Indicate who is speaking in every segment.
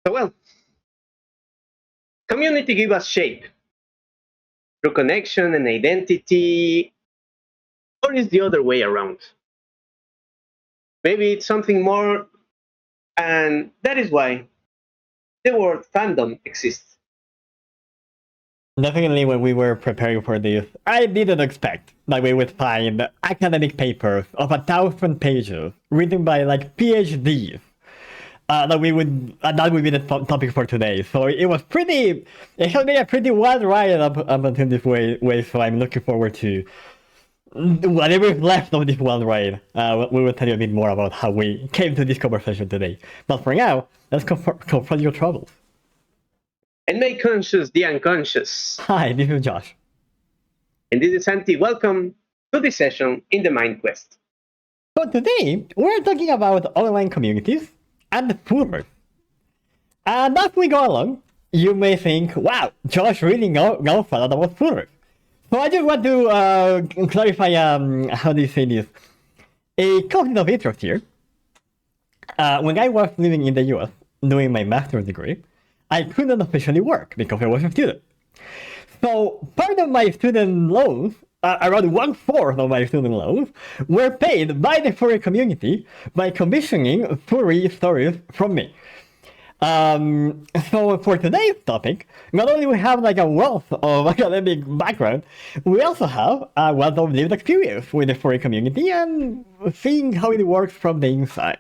Speaker 1: So, well, community give us shape through connection and identity, or is the other way around? Maybe it's something more, and that is why the word fandom exists.
Speaker 2: Definitely, when we were preparing for this, I didn't expect that we would find academic papers of 1,000 pages written by like PhDs. That would be the topic for today. So it has been a pretty wild ride up until this way. So I'm looking forward to whatever is left of this wild ride. We will tell you a bit more about how we came to this conversation today. But for now, let's confront your troubles.
Speaker 1: And make conscious the unconscious.
Speaker 2: Hi, this is Josh.
Speaker 1: And this is Santi. Welcome to this session in the Mind Quest.
Speaker 2: So today, we're talking about online communities and furries. And as we go along, you may think, wow, Josh really knows a lot about furries. So I just want to clarify, how do you say this? A conflict of interest here. When I was living in the US doing my master's degree, I couldn't officially work because I was a student. So part of my student loans, around 1/4 of my student loans, were paid by the furry community by commissioning furry stories from me. So for today's topic, not only we have like a wealth of academic background, we also have a wealth of lived experience with the furry community and seeing how it works from the inside.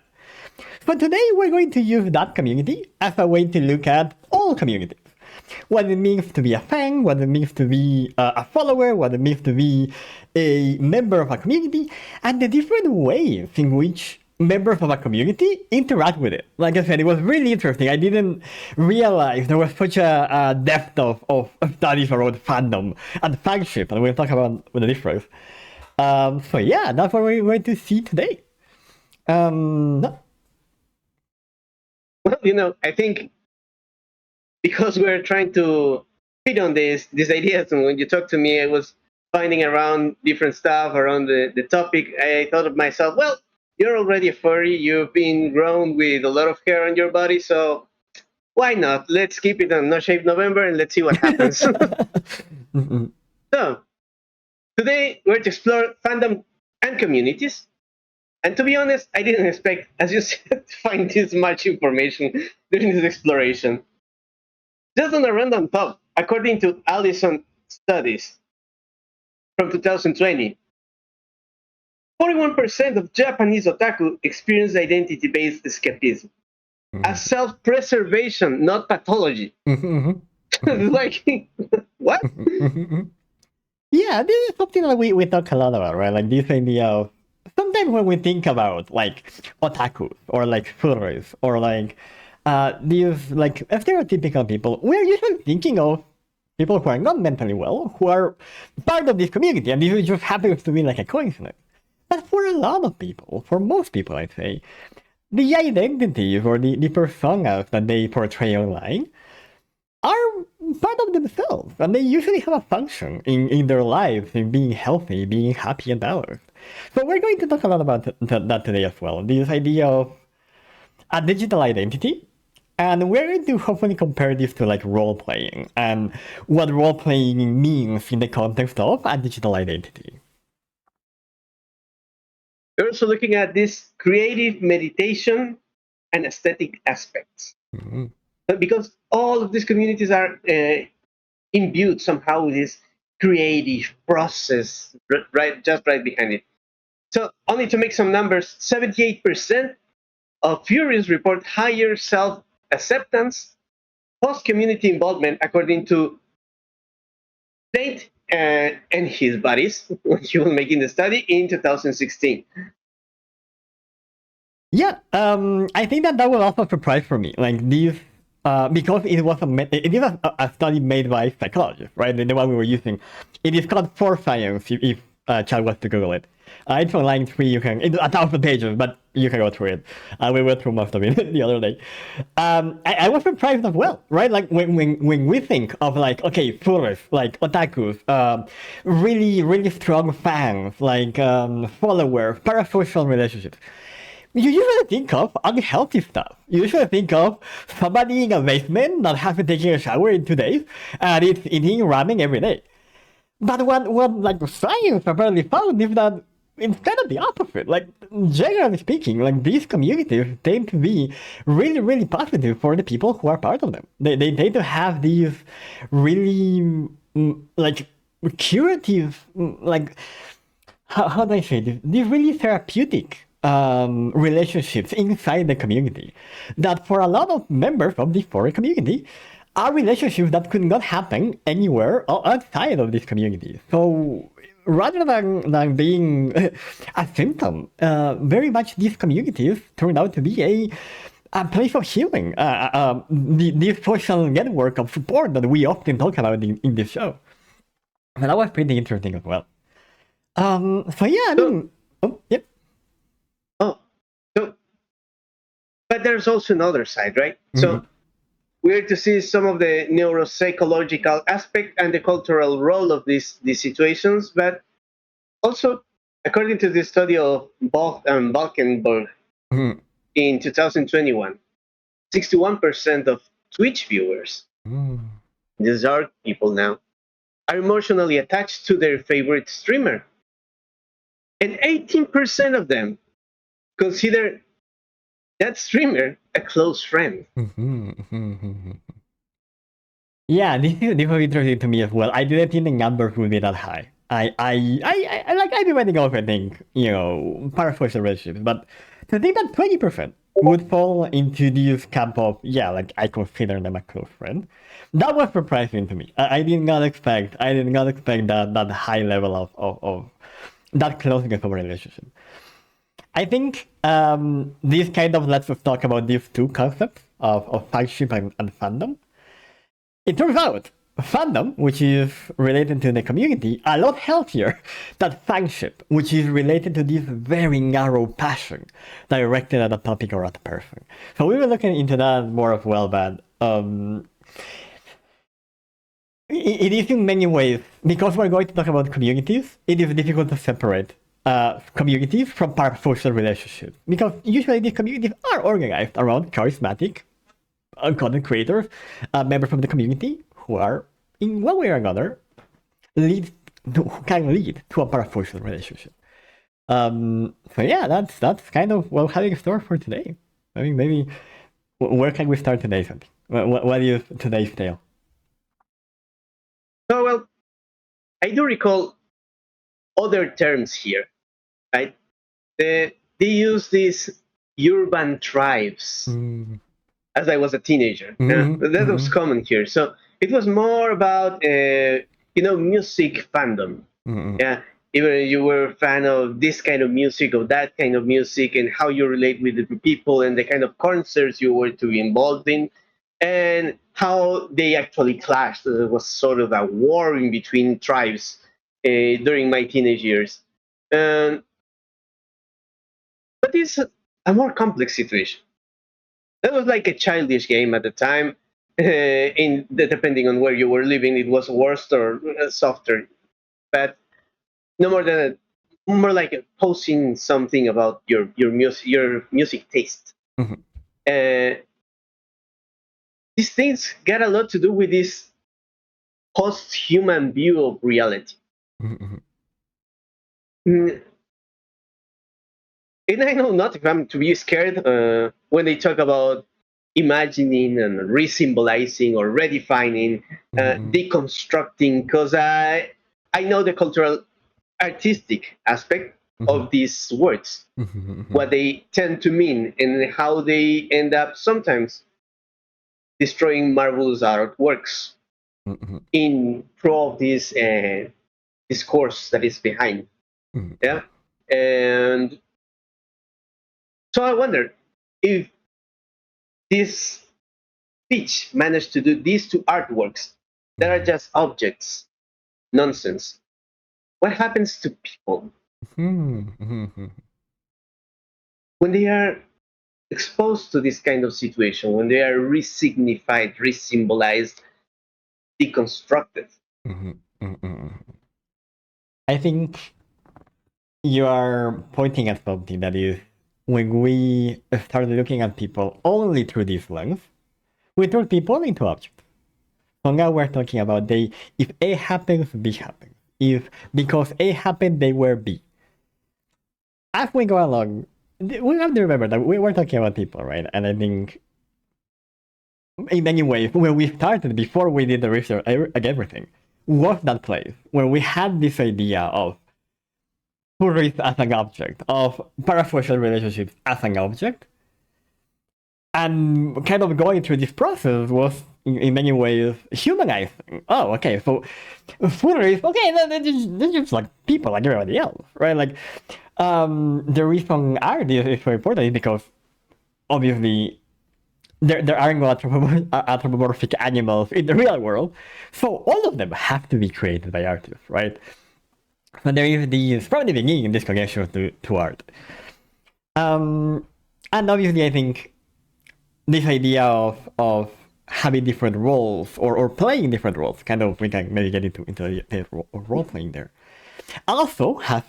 Speaker 2: But today we're going to use that community as a way to look at all communities. What it means to be a fan, what it means to be a follower, what it means to be a member of a community, and the different ways in which members of a community interact with it. Like I said, it was really interesting. I didn't realize there was such a depth of studies around fandom and fanship, and we'll talk about the difference. So yeah, that's what we're going to see today.
Speaker 1: Well, I think because we're trying to feed on these ideas, and when you talked to me, I was finding around different stuff around the topic. I thought of myself, well, you're already a furry. You've been grown with a lot of hair on your body, so why not? Let's keep it on No Shave November and let's see what happens. So, today we're to explore fandom and communities. And to be honest, I didn't expect, as you said, to find this much information during this exploration. Just on a random thought, according to Allison studies from 2020, 41% of Japanese otaku experience identity-based escapism as self-preservation, not pathology. Like, what?
Speaker 2: Yeah, this is something that we talk a lot about, right? Like this idea of sometimes when we think about like otaku or like furries or like these like stereotypical people, we're usually thinking of people who are not mentally well, who are part of this community, and this just happens to be like a coincidence. But for a lot of people, for most people, I'd say, the identities or the personas that they portray online are part of themselves, and they usually have a function in their lives, in being healthy, being happy and balanced. So we're going to talk a lot about that today as well. This idea of a digital identity, and we're going to hopefully compare this to like role-playing and what role-playing means in the context of a digital identity.
Speaker 1: We're also looking at this creative meditation and aesthetic aspects. Because all of these communities are imbued somehow with this creative process right behind it. So only to make some numbers, 78% of Furries report higher self-acceptance post-community involvement, according to Tate and his buddies when he was making the study in 2016.
Speaker 2: Yeah, I think that was also a surprise for me. Like these, because it was a study made by psychologists, right? The one we were using. It is called For Science, if Chad was to Google it. It's on line 3, it's 1,000 pages, but you can go through it. We went through most of it the other day. I was surprised as well, right? Like when we think of like, okay, furries, like otakus, really, really strong fans, like followers, parasocial relationships. you usually think of unhealthy stuff. You usually think of somebody in a basement not having taken a shower in 2 days and it's eating ramen every day. But what like science apparently found is that it's kind of the opposite. Like generally speaking, like these communities tend to be really, really positive for the people who are part of them. They tend to have these really like curative like how do I say this? These really therapeutic relationships inside the community that for a lot of members of the foreign community are relationships that could not happen anywhere outside of this community. So rather than being a symptom, very much these communities turned out to be a place of healing, the social network of support that we often talk about in this show. And that was pretty interesting as well. So yeah, I mean, yep.
Speaker 1: Oh, so, but there's also another side, right?
Speaker 2: Mm-hmm.
Speaker 1: So we're to see some of the neuropsychological aspect and the cultural role of these situations, but also, according to the study of Balkenburg
Speaker 2: Mm-hmm.
Speaker 1: in 2021, 61% of Twitch viewers, these are people now, are emotionally attached to their favorite streamer. And 18% of them consider that streamer a close friend.
Speaker 2: Mm-hmm. Mm-hmm. Yeah, this was interesting to me as well. I didn't think the numbers would be that high. I like I've been writing off, I think, parasocial relationships, but to think that 20% would fall into this camp of, yeah, like I consider them a close friend, that was surprising to me. I did not expect that high level of that closeness of a relationship. I think this kind of lets us talk about these two concepts of fanship and fandom. It turns out fandom, which is related to the community, a lot healthier than fanship, which is related to this very narrow passion directed at a topic or at a person. So we were looking into that more as well, but it is in many ways, because we're going to talk about communities, it is difficult to separate communities from parasocial relationships. Because usually these communities are organized around charismatic content creators, members from the community who are, in one way or another, who can lead to a parasocial relationship. So yeah, that's kind of what having a store for today. I mean, maybe where can we start today, Santi? What is today's tale?
Speaker 1: So, well, I do recall other terms here, right? They use these urban tribes
Speaker 2: Mm.
Speaker 1: as I was a teenager. Yeah,
Speaker 2: Mm-hmm,
Speaker 1: that was
Speaker 2: mm-hmm,
Speaker 1: common here. So it was more about music fandom.
Speaker 2: mm-hmm,
Speaker 1: Yeah, even you were a fan of this kind of music or that kind of music, and how you relate with the people and the kind of concerts you were to be involved in, and how they actually clashed. There was sort of a war in between tribes during my teenage years. Um, but it's a more complex situation. That was like a childish game at the time. Depending on where you were living, it was worse or softer. But no more than more like posting something about your music taste.
Speaker 2: mm-hmm,
Speaker 1: Uh, these things get a lot to do with this post-human view of reality.
Speaker 2: mm-hmm,
Speaker 1: Mm, and I know not if I'm to be scared when they talk about imagining and re-symbolizing or redefining,
Speaker 2: mm-hmm,
Speaker 1: deconstructing, because I know the cultural artistic aspect
Speaker 2: mm-hmm,
Speaker 1: of these words,
Speaker 2: mm-hmm,
Speaker 1: what they tend to mean, and how they end up sometimes destroying marvelous artworks
Speaker 2: mm-hmm,
Speaker 1: in pro of this discourse that is behind.
Speaker 2: mm-hmm,
Speaker 1: Yeah, and so I wonder if this speech managed to do these two artworks that are just objects, nonsense. What happens to people
Speaker 2: mm-hmm,
Speaker 1: when they are exposed to this kind of situation, when they are re-signified, re-symbolized, deconstructed?
Speaker 2: mm-hmm, mm-hmm. I think you are pointing at something that is when we started looking at people only through this lens, we turn people into objects. So now we're talking about if A happens, B happens. If because A happened, they were B. As we go along, we have to remember that we were talking about people, right? And I think in many ways, when we started, before we did the research, everything, was that place where we had this idea of furries as an object, of parasocial relationships as an object. And kind of going through this process was, in many ways, humanizing. Oh, okay, so furries, okay, they're just like people like everybody else, right? Like, the reason art is so important is because, obviously, there are no anthropomorphic animals in the real world, so all of them have to be created by artists, right? So there is this, from the beginning, this connection to art. And obviously, I think this idea of having different roles or playing different roles, kind of, we can maybe get into the role playing there. Also has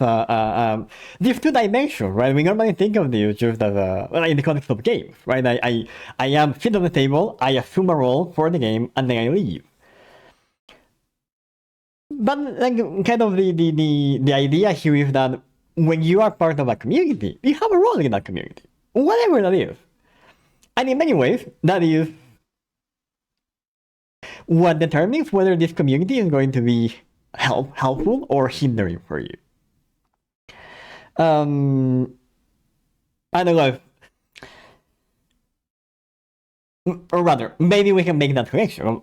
Speaker 2: these two dimensions, right? We normally think of these just as in the context of games, right? I am sit on the table, I assume a role for the game, and then I leave. But like, kind of the idea here is that when you are part of a community, you have a role in that community, whatever that is. And in many ways, that is what determines whether this community is going to be helpful or hindering for you. I don't know or rather, maybe we can make that connection.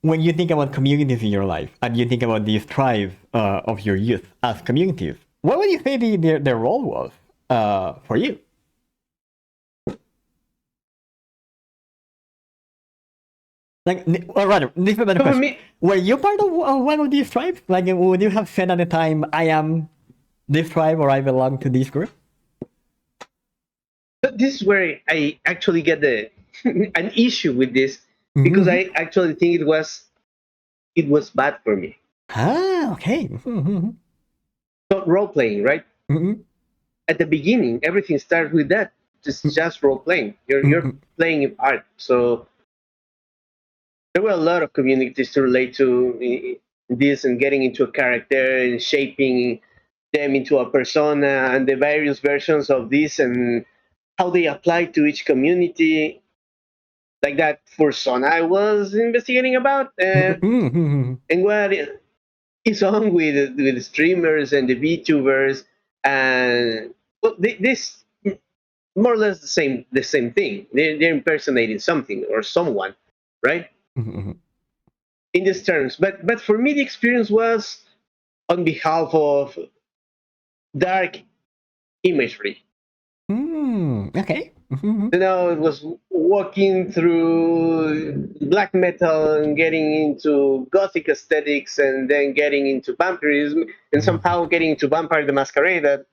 Speaker 2: When you think about communities in your life, and you think about these tribes of your youth as communities, what would you say their role was for you? Like, or rather, this is a better question. Were you part of one of these tribes? Like, would you have said at the time, I am this tribe or I belong to this group?
Speaker 1: But this is where I actually get an issue with this, because I actually think it was bad for me.
Speaker 2: Ah, okay.
Speaker 1: So role playing, right? At the beginning, everything starts with that. Just role playing. You're playing a part. So there were a lot of communities to relate to this, and getting into a character and shaping them into a persona, and the various versions of this and how they apply to each community. Like that persona I was investigating about, and what is on with streamers and the VTubers, and well, this more or less the same thing. They're impersonating something or someone, right? In these terms, but for me, the experience was on behalf of dark imagery.
Speaker 2: Okay.
Speaker 1: It was walking through black metal and getting into gothic aesthetics, and then getting into vampirism, and somehow getting into Vampire the Masquerade.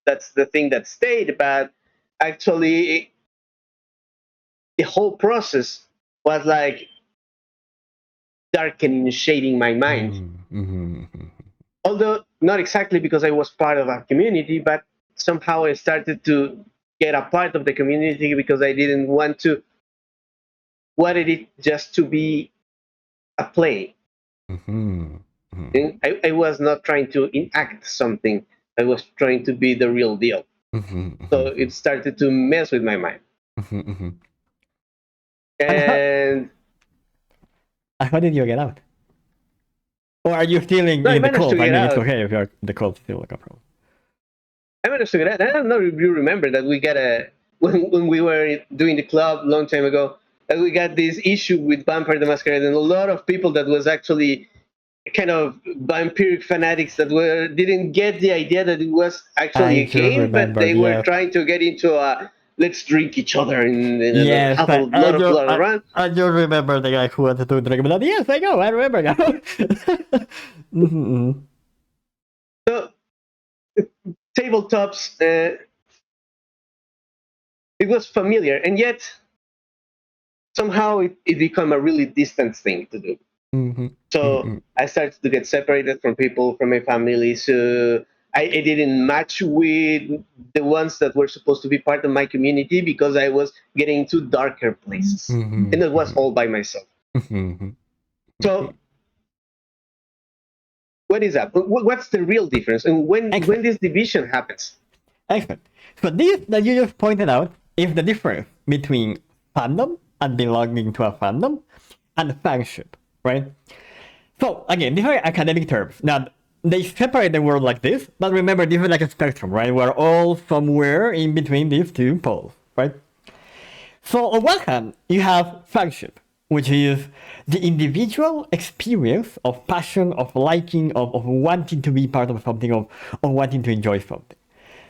Speaker 1: That's the thing that stayed, but actually the whole process was like darkening, shading my mind. Although not exactly because I was part of a community, but somehow I started to get a part of the community because I didn't wanted it just to be a play. And I was not trying to enact something. I was trying to be the real deal. So it started to mess with my mind. And
Speaker 2: how did you get out? Or are you still in
Speaker 1: I
Speaker 2: the
Speaker 1: managed
Speaker 2: cult?
Speaker 1: to
Speaker 2: I
Speaker 1: get
Speaker 2: mean, it's
Speaker 1: out.
Speaker 2: okay if you're the cult still like a problem.
Speaker 1: I managed to get out. I don't know if you remember that we got when we were doing the club a long time ago, that we got this issue with Vampire the Masquerade, and a lot of people that was actually kind of vampiric fanatics that didn't get the idea that it was actually
Speaker 2: I
Speaker 1: a
Speaker 2: do
Speaker 1: game, but
Speaker 2: remember,
Speaker 1: they were
Speaker 2: yes.
Speaker 1: trying to get into a let's drink each other and
Speaker 2: Yes,
Speaker 1: have a lot of blood around.
Speaker 2: I do remember the guy who wanted to drink blood. Yes, I know, I remember now.
Speaker 1: So tabletops, it was familiar, and yet somehow it became a really distant thing to do. So I started to get separated from people, from my family. So I didn't match with the ones that were supposed to be part of my community because I was getting into darker places, and it was all by myself. So what is that? What's the real difference, and when
Speaker 2: Excellent.
Speaker 1: this division happens?
Speaker 2: Excellent. So this that you just pointed out is the difference between fandom and belonging to a fandom and fanship, right? So again, these are academic terms. Now they separate the world like this, but remember this is like a spectrum, right? We're all somewhere in between these two poles, right? So on one hand, you have fanship, which is the individual experience of passion, of liking, of wanting to be part of something, of wanting to enjoy something.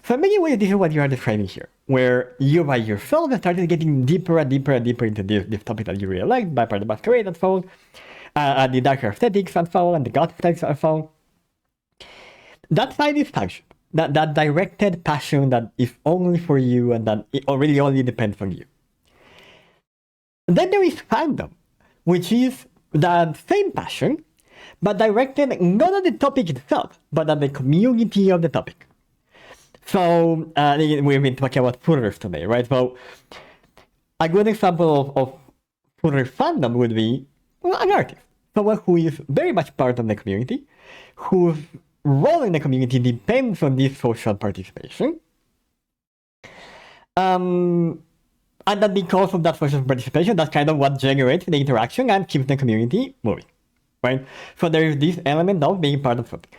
Speaker 2: So in many ways, this is what you are describing here, where you by yourself started getting deeper and deeper and deeper into this topic that you really like, by part of the masquerade and so on, and the darker aesthetics and so on, and the goth aesthetics and so on. That side is passion. That directed passion that is only for you and that it really only depends on you. Then there is fandom, which is that same passion, but directed not at the topic itself, but at the community of the topic. So we've been talking about furries today, right? So a good example of furry fandom would be an artist, someone who is very much part of the community, whose role in the community depends on this social participation. And that because of that social participation, that's kind of what generates the interaction and keeps the community moving, right? So there is this element of being part of something.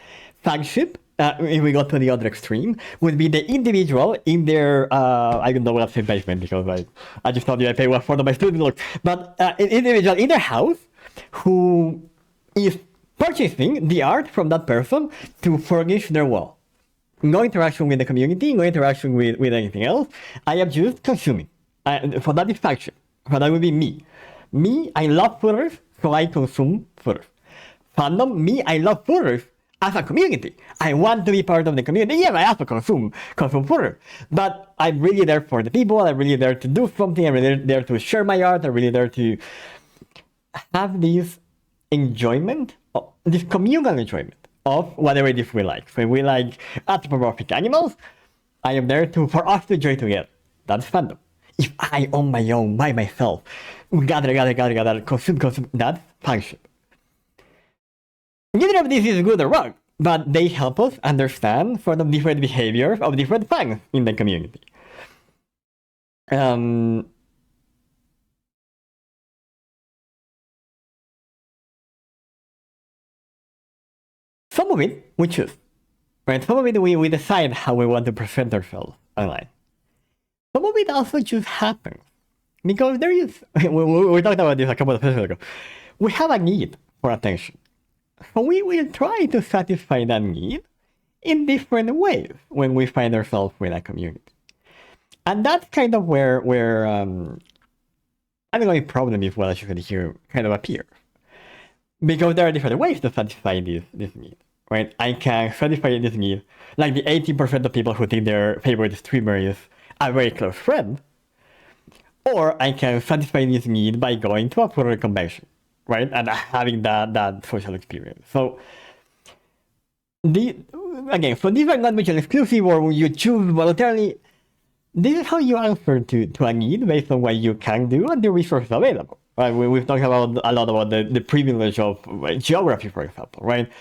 Speaker 2: Fanship, if we go to the other extreme, would be the individual in their, I don't know what I'm saying basement because I just told you I pay one for my student look, but an individual in their house who is purchasing the art from that person to furnish their wall. No interaction with the community, no interaction with anything else. I am just consuming. For that is faction. So that would be me. Me, I love furries, so I consume furries. Fandom, me, I love furries as a community. I want to be part of the community. Yeah, I also consume furries. But I'm really there for the people. I'm really there to do something. I'm really there to share my art. I'm really there to have this enjoyment, this communal enjoyment of whatever it is we like. So if we like anthropomorphic animals, I am there for us to enjoy together. That's fandom. If I on my own, by myself, gather, consume, that's fanship. Neither of these is good or wrong, but they help us understand sort of different behaviors of different fans in the community. Some of it we choose, right? Some of it we decide how we want to present ourselves online. Some of it also just happens. Because there is, we talked about this a couple of episodes ago. We have a need for attention. So we will try to satisfy that need in different ways when we find ourselves with a community. And that's kind of where I don't know if problem is what I should here kind of appears. Because there are different ways to satisfy this need, right? I can satisfy this need, like the 80% of people who think their favorite streamer is a very close friend, or I can satisfy this need by going to a furry convention, right? And having that social experience. So so these are not mutually exclusive or you choose voluntarily. This is how you answer to a need based on what you can do and the resources available. Right? We've talked about a lot about the privilege of geography, for example, right?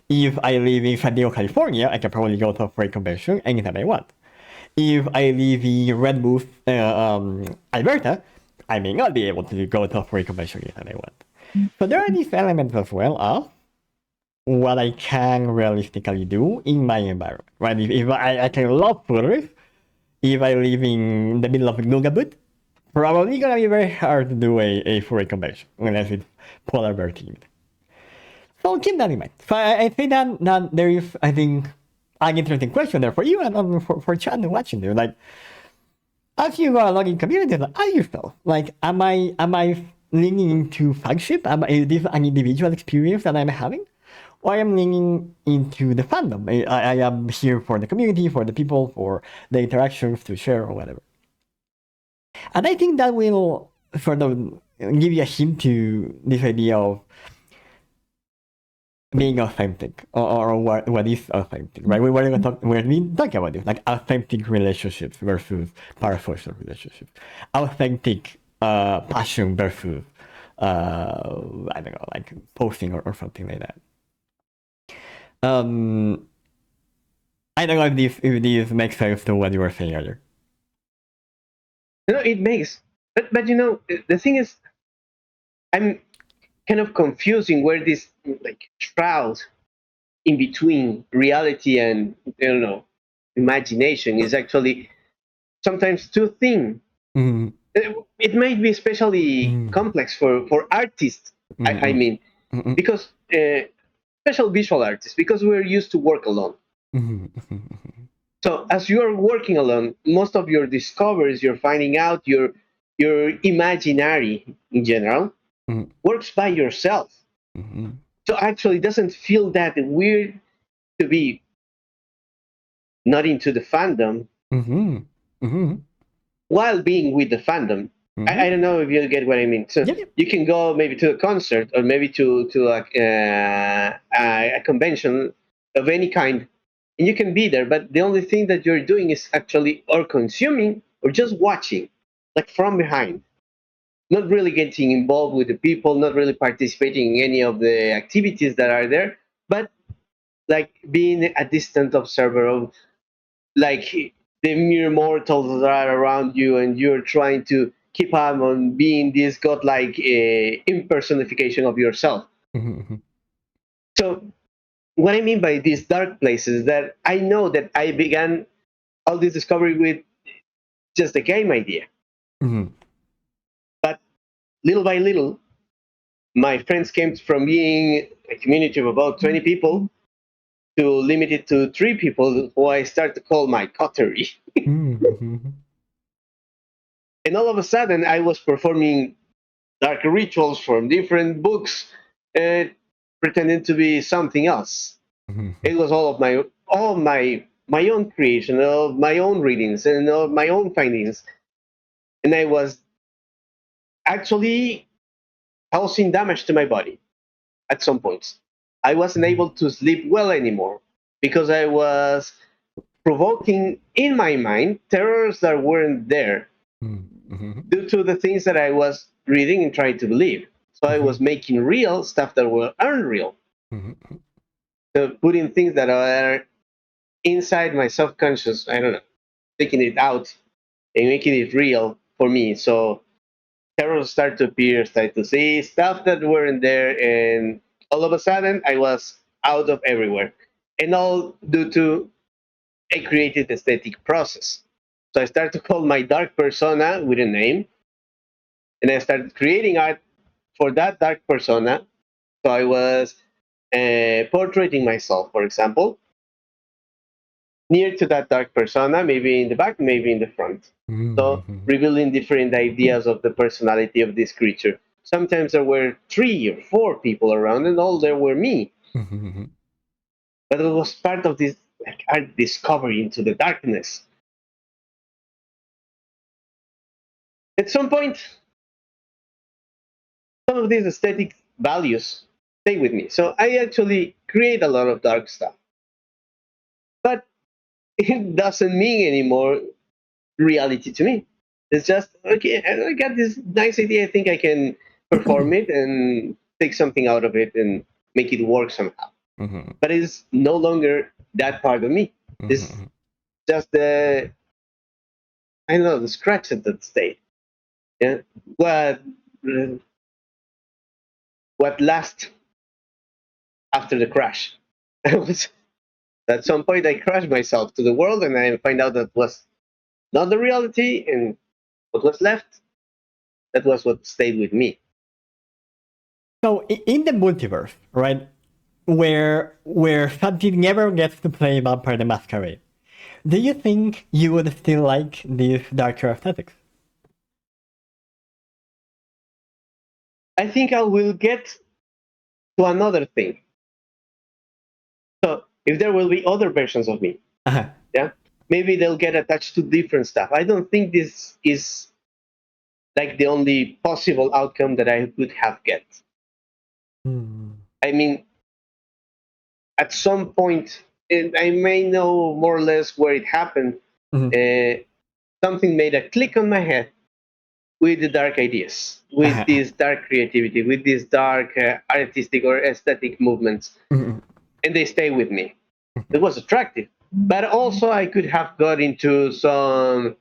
Speaker 2: If I live in San Diego, California, I can probably go to a furry convention anytime I want. If I live in Redmond, Alberta, I may not be able to go to a furry convention anytime I want. So there are these elements as well of what I can realistically do in my environment, right? If I can love furries, if I live in the middle of Nunavut, probably gonna be very hard to do a furry convention unless it's polar bear themed. So keep that in mind. So I think that there is, I think, an interesting question there for you and for chat and watching there. Like, as you go along in communities, like, ask yourself, like, am I leaning into fanship? Is this an individual experience that I'm having? Or I am leaning into the fandom. I am here for the community, for the people, for the interactions to share or whatever. And I think that will sort of give you a hint to this idea of being authentic, or what is authentic, right? We were talking about this, like authentic relationships versus parasocial relationships, authentic passion versus I don't know, like posting or something like that. I don't know if this makes sense to what you were saying earlier.
Speaker 1: No, it makes. But the thing is, I'm kind of confusing where this like shroud in between reality and imagination is actually sometimes too thin.
Speaker 2: Mm,
Speaker 1: It might be especially
Speaker 2: mm,
Speaker 1: complex for artists. I
Speaker 2: mm,
Speaker 1: mean,
Speaker 2: mm,
Speaker 1: because special visual artists, because we're used to work alone.
Speaker 2: mm, mm,
Speaker 1: So as you are working alone, most of your discoveries, you're finding out your imaginary in general
Speaker 2: mm,
Speaker 1: works by yourself.
Speaker 2: mm,
Speaker 1: So actually, it doesn't feel that weird to be not into the fandom
Speaker 2: mm, mm,
Speaker 1: while being with the fandom. I
Speaker 2: mm.
Speaker 1: don't know if you get what I mean. So
Speaker 2: Yep, yep.
Speaker 1: you can go maybe to a concert or maybe to a convention of any kind, and you can be there. But the only thing that you're doing is actually or consuming or just watching, like from behind, not really getting involved with the people, not really participating in any of the activities that are there, but like being a distant observer of like the mere mortals that are around you, and you're trying to keep up on being this godlike impersonification of yourself.
Speaker 2: Mhm,
Speaker 1: So what I mean by these dark places, that I know that I began all this discovery with just a game idea,
Speaker 2: mhm,
Speaker 1: but little by little, my friends came from being a community of about 20 people to limit it to 3 people, who I start to call my coterie.
Speaker 2: mhm, mhm,
Speaker 1: And all of a sudden, I was performing dark rituals from different books, uh, pretending to be something else.
Speaker 2: mhm,
Speaker 1: It was all my own creation, all my own readings, and all my own findings, and I was actually causing damage to my body at some points. I wasn't
Speaker 2: mhm,
Speaker 1: able to sleep well anymore because I was provoking in my mind terrors that weren't there
Speaker 2: mhm,
Speaker 1: due to the things that I was reading and trying to believe. So I was
Speaker 2: mhm,
Speaker 1: making real stuff that were unreal,
Speaker 2: mhm,
Speaker 1: putting things that are inside my subconscious. I don't know, taking it out and making it real for me. So terrors start to appear, start to see stuff that weren't there, and all of a sudden I was out of everywhere, and all due to a creative aesthetic process. So I started to call my dark persona with a name, and I started creating art for that dark persona. So I was portraying myself, for example, near to that dark persona, maybe in the back, maybe in the front. So
Speaker 2: mhm,
Speaker 1: revealing different ideas of the personality of this creature. Sometimes there were 3 or 4 people around, and all there were me.
Speaker 2: mhm.
Speaker 1: But it was part of this like art discovery into the darkness. At some point, some of these aesthetic values stay with me. So I actually create a lot of dark stuff. But it doesn't mean anymore reality to me. It's just okay. I got this nice idea. I think I can perform it and take something out of it and make it work somehow.
Speaker 2: Mhm,
Speaker 1: But it's no longer that part of me. It's
Speaker 2: mhm,
Speaker 1: just the I don't know the scratch at that state. Yeah, what what lasts after the crash? I was at some point I crashed myself to the world, and I find out that was not the reality, and what was left, that was what stayed with me.
Speaker 2: So in the multiverse, right, where something never gets to play Vampire the Masquerade, do you think you would still like these darker aesthetics?
Speaker 1: I think I will get to another thing. So if there will be other versions of me,
Speaker 2: Uh-huh.
Speaker 1: yeah, maybe they'll get attached to different stuff. I don't think this is like the only possible outcome that I could have get.
Speaker 2: Hmm.
Speaker 1: I mean, at some point, and I may know more or less where it happened, something made a click on my head with the dark ideas, with this dark creativity, with these dark artistic or aesthetic movements, and they stay with me. It was attractive, but also I could have got into some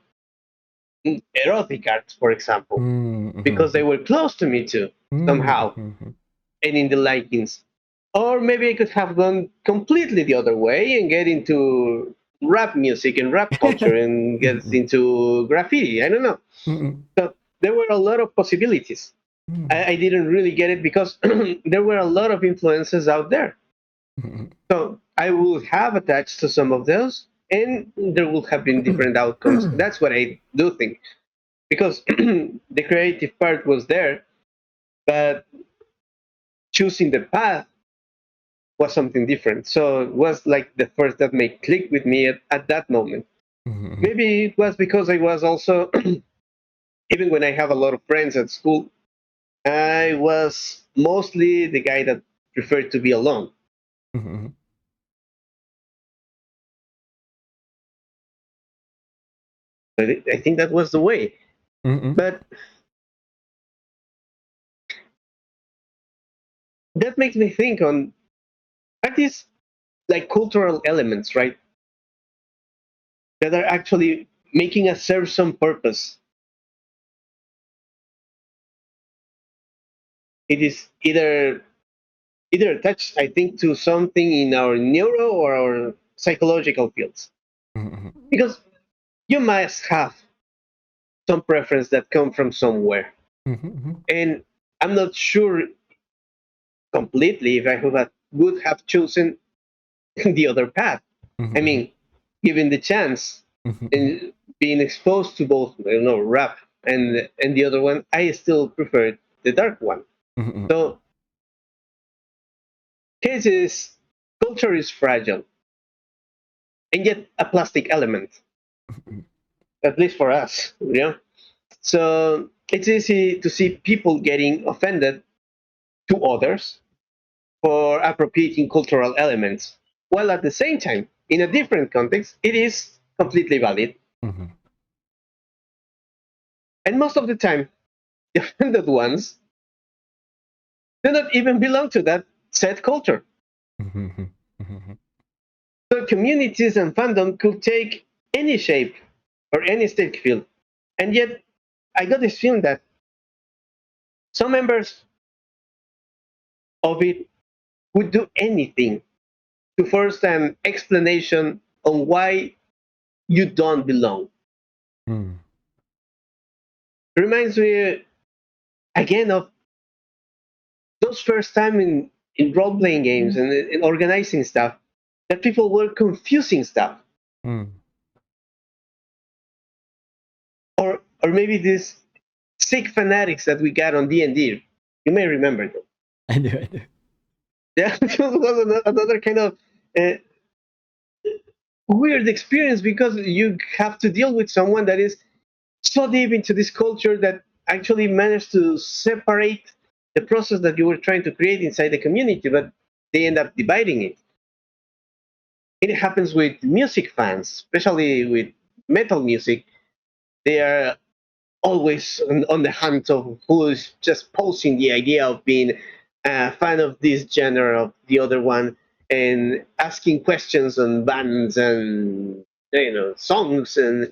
Speaker 1: erotic arts, for example, because they were close to me too, somehow, and in the likings. Or maybe I could have gone completely the other way and get into rap music and rap culture and get into graffiti. I don't know. So there were a lot of possibilities. I didn't really get it because there were a lot of influences out there. So I would have attached to some of those, and there would have been different outcomes. That's what I do think, because the creative part was there, but choosing the path was something different. So it was like the first that made click with me at that moment. Maybe it was because I was also, even when I have a lot of friends at school, I was mostly the guy that preferred to be alone. But I think that was the way. But that makes me think on, are these like cultural elements, right? That are actually making us serve some purpose. It is either attached, I think, to something in our neuro or our psychological fields. Because you must have some preference that come from somewhere. And I'm not sure completely if I would have chosen the other path. I mean, given the chance and being exposed to both, rap and the other one, I still prefer the dark one. So, case is culture is fragile, and yet a plastic element, at least for us, So it's easy to see people getting offended to others for appropriating cultural elements, while at the same time, in a different context, it is completely valid. And most of the time, the offended ones do not even belong to that said culture. So communities and fandom could take any shape or any aesthetic field. And yet, I got this feeling that some members of it would do anything to force an explanation on why you don't belong. Reminds me again of those first time in role playing games and in organizing stuff that people were confusing stuff, or maybe these sick fanatics that we got on D&D. You may remember them.
Speaker 2: I do, I do.
Speaker 1: Yeah, this was another kind of uh, weird experience because you have to deal with someone that is so deep into this culture that actually managed to separate the process that you were trying to create inside the community, but they end up dividing it. It happens with music fans, especially with metal music. They are always on the hunt of who is just posing the idea of being a fan of this genre of the other one and asking questions on bands and songs, and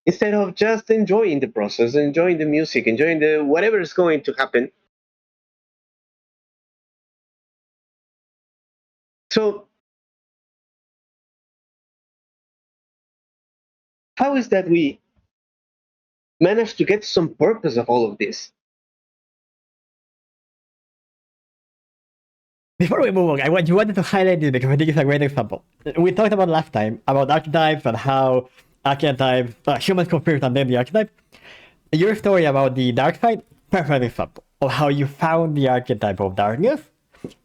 Speaker 1: instead of just enjoying the process, enjoying the music, enjoying the whatever is going to happen. So how is that we manage to get some purpose of all of this?
Speaker 2: Before we move on, you wanted to highlight this because I think it's a great example. We talked about last time about archetypes and how archetypes, humans confused and then the archetype. Your story about the dark side, perfect example of how you found the archetype of darkness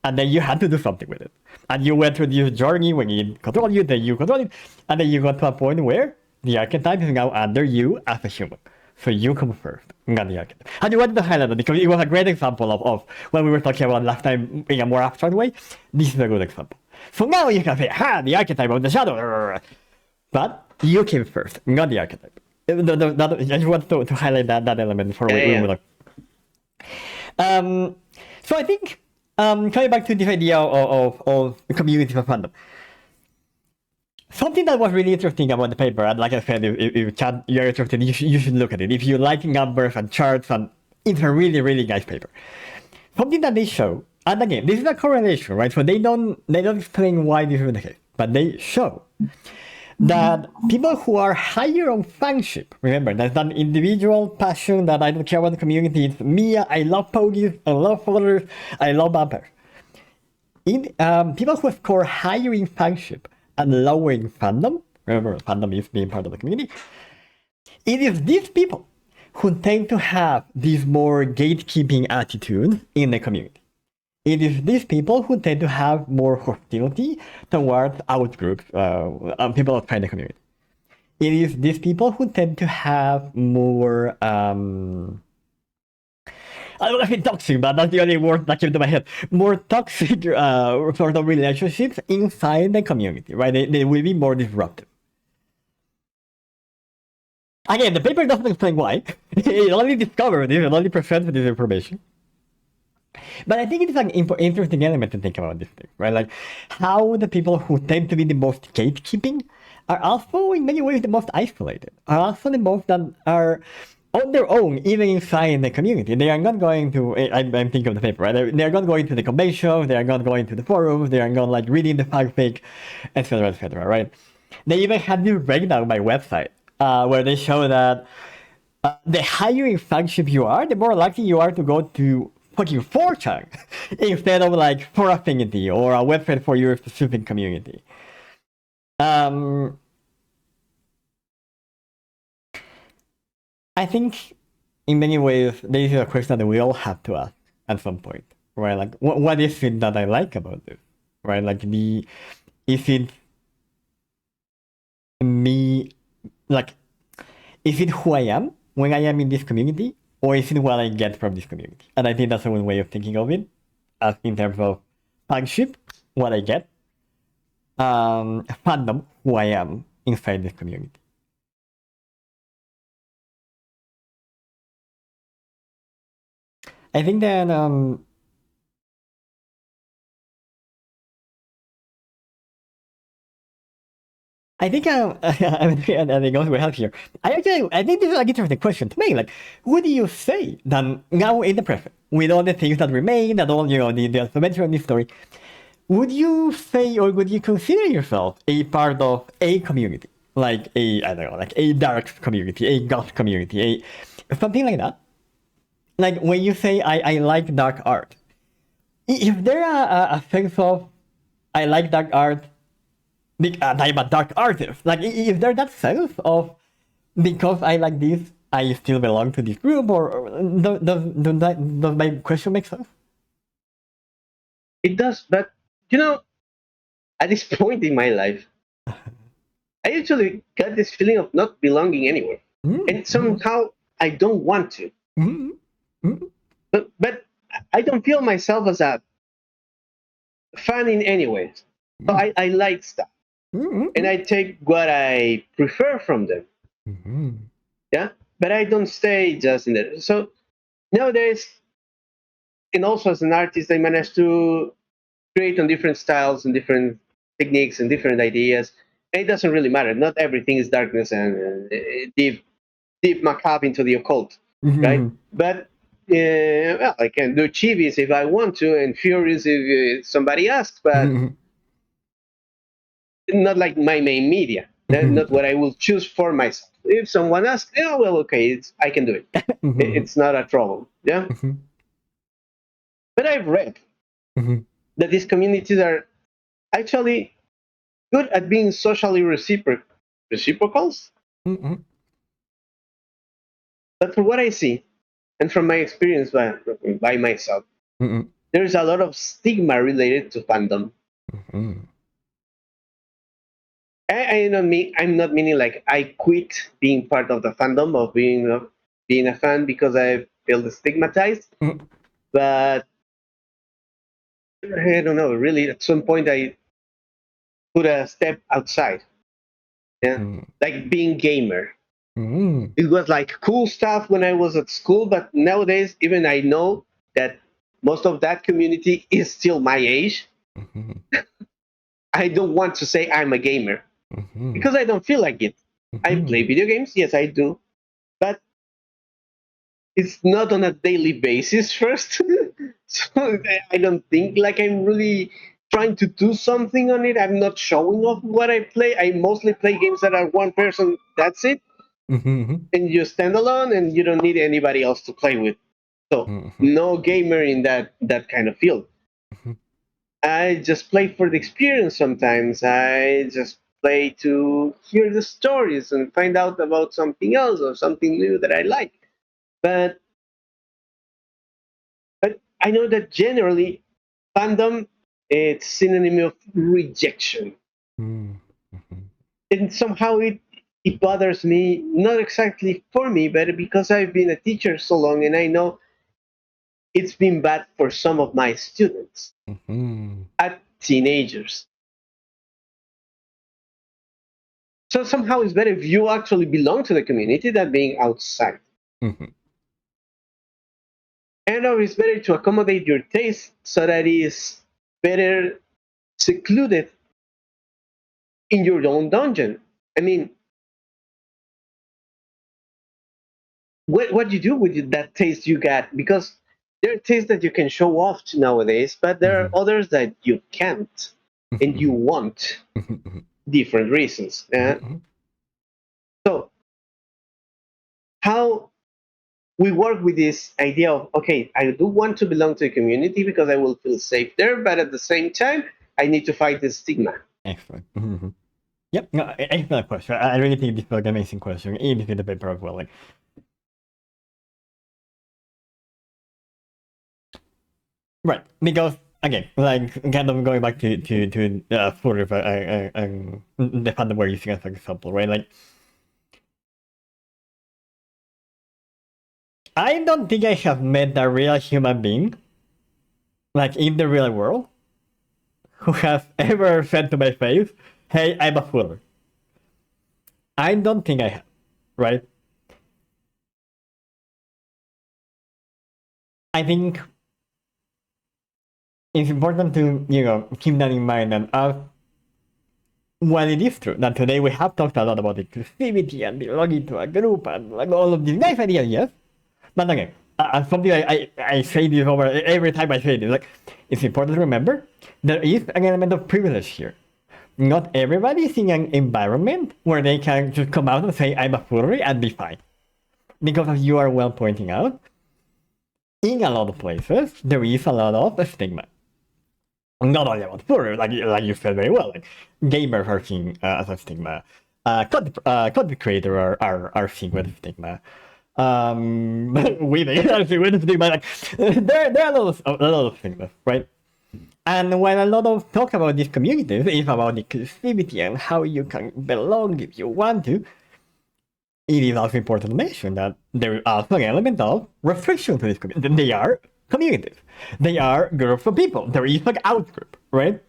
Speaker 2: and then you had to do something with it. And you went through this journey when it controlled you, then you control it, and then you got to a point where the archetype is now under you as a human. So you come first, not the archetype. And you wanted to highlight that because it was a great example of when we were talking about last time in a more abstract way. This is a good example. So now you can say, the archetype of the shadow. But you came first, not the archetype. I just want to highlight that element for
Speaker 1: Yeah,
Speaker 2: we look. So I think coming back to this idea of community for fandom. Something that was really interesting about the paper, and like I said, if Chad, you're interested, you should look at it. If you like numbers and charts, and it's a really, really nice paper. Something that they show, and again, this is a correlation, right? So they don't explain why this is the case, but they show that people who are higher on fanship, remember, that's an individual passion that I don't care about the community. It's me, I love pogies, I love followers, I love vampires. People who score higher in fanship and lower in fandom, remember, fandom is being part of the community, it is these people who tend to have this more gatekeeping attitude in the community. It is these people who tend to have more hostility towards outgroups, people outside the community. It is these people who tend to have more, I don't know if it's toxic, but that's the only word that came to my head. More toxic sort of relationships inside the community, right? They will be more disruptive. Again, the paper doesn't explain why. It only discovers this, it only presents this information. But I think it's an interesting element to think about this thing, right? Like how the people who tend to be the most gatekeeping are also in many ways the most isolated, are also the most that are on their own, even inside the community. They are not going to, I'm thinking of the paper, right? They are not going to the conventions, they are not going to the forums, they are not like reading the fanfic, etc., right? They even had this breakdown by website where they show that the higher in fanship you are, the more likely you are to go to fucking 4chan instead of like for affinity or a website for your specific community. I think in many ways this is a question that we all have to ask at some point, right? Like, what is it that I like about this, right? Like, is it me, like, is it who I am when I am in this community, or is it what I get from this community? And I think that's one way of thinking of it, as in terms of fanship, what I get, fandom, who I am inside this community. I think that I think and it goes well here. I think this is an interesting question to me. Like, what do you say then now in the present, with all the things that remain and all the adventure of this story? Would you say or would you consider yourself a part of a community, like I don't know, like a dark community, a goth community, something like that? Like when you say I like dark art, is there a sense of I like dark art? I'm a dark artist. Like, is there that sense of because I like this, I still belong to this group, or does my question make sense?
Speaker 1: it does. But at this point in my life, I actually got this feeling of not belonging anywhere, and somehow I don't want to. But I don't feel myself as a fan in any way. So I like stuff, and I take what I prefer from them. Yeah, but I don't stay just in there. So nowadays, and also as an artist, I managed to create on different styles and different techniques and different ideas. And it doesn't really matter. Not everything is darkness and deep macabre into the occult, right? But well, I can do chibis if I want to, and furries if somebody asks, but not like my main media. That's not what I will choose for myself. If someone asks, yeah, well, okay, I can do it. It's not a problem. Yeah. But I've read that these communities are actually good at being socially reciprocals. But from what I see, and from my experience by myself, there's a lot of stigma related to fandom. I don't mean I'm not meaning like I quit being part of the fandom of being a fan because I feel stigmatized. But I don't know. Really, at some point, put a step outside. Yeah,
Speaker 2: Mm.
Speaker 1: like being gamer.
Speaker 2: Mm.
Speaker 1: It was like cool stuff when I was at school, but nowadays, even I know that most of that community is still my age.
Speaker 2: Mhm.
Speaker 1: I don't want to say I'm a gamer
Speaker 2: Mhm.
Speaker 1: because I don't feel like it. I play
Speaker 2: Mhm.
Speaker 1: video games, yes, I do, but it's not on a daily basis first. So I don't think like I'm really trying to do something on it. I'm not showing off what I play. I mostly play games that are one person, that's it,
Speaker 2: Mhm.
Speaker 1: and you stand alone and you don't need anybody else to play with. So
Speaker 2: Mhm.
Speaker 1: no gamer in that kind of field.
Speaker 2: Mhm.
Speaker 1: I just play for the experience sometimes. I just play to hear the stories and find out about something else or something new that I like. But but I know that generally fandom it's synonym of rejection.
Speaker 2: Mm. Mhm.
Speaker 1: And somehow it bothers me, not exactly for me, but because I've been a teacher so long and I know it's been bad for some of my students
Speaker 2: Mhm.
Speaker 1: at teenagers. So somehow it's better if you actually belong to the community than being outside.
Speaker 2: Mhm.
Speaker 1: And it's better to accommodate your taste so that it is better secluded in your own dungeon. I mean, what do you do with that taste you got? Because there are tastes that you can show off to nowadays, but there are
Speaker 2: Mhm.
Speaker 1: others that you can't and you
Speaker 2: Mhm.
Speaker 1: want
Speaker 2: Mhm.
Speaker 1: different reasons.
Speaker 2: Mhm.
Speaker 1: So, how we work with this idea of okay, I do want to belong to a community because I will feel safe there, but at the same time, I need to fight the stigma.
Speaker 2: Excellent. Mhm. Yep. No, excellent question. I really think this was an amazing question. Even in the paper as well. Like, right. Because again, like kind of going back to sort of the fandom we're using as an example, right? Like, I don't think I have met a real human being, like in the real world, who has ever said to my face, "Hey, I'm a fooler." I don't think I have, right? I think it's important to keep that in mind and while it is true that today we have talked a lot about inclusivity and belonging to a group and like all of these nice ideas, yes. But again, something I say this over every time I say this, like it's important to remember there is an element of privilege here. Not everybody is in an environment where they can just come out and say I'm a furry and be fine. Because as you are well pointing out, in a lot of places there is a lot of stigma. Not only about furry, like you said very well, like gamers are seen as a stigma. Content creators are seen with stigma. Women are seen with stigma. Like there are a lot of stigma, right? And when a lot of talk about these communities is about inclusivity and how you can belong if you want to, it is also important to mention that there is also an element of restriction to this community. They are communities. They are groups of people. There is like outgroup, right?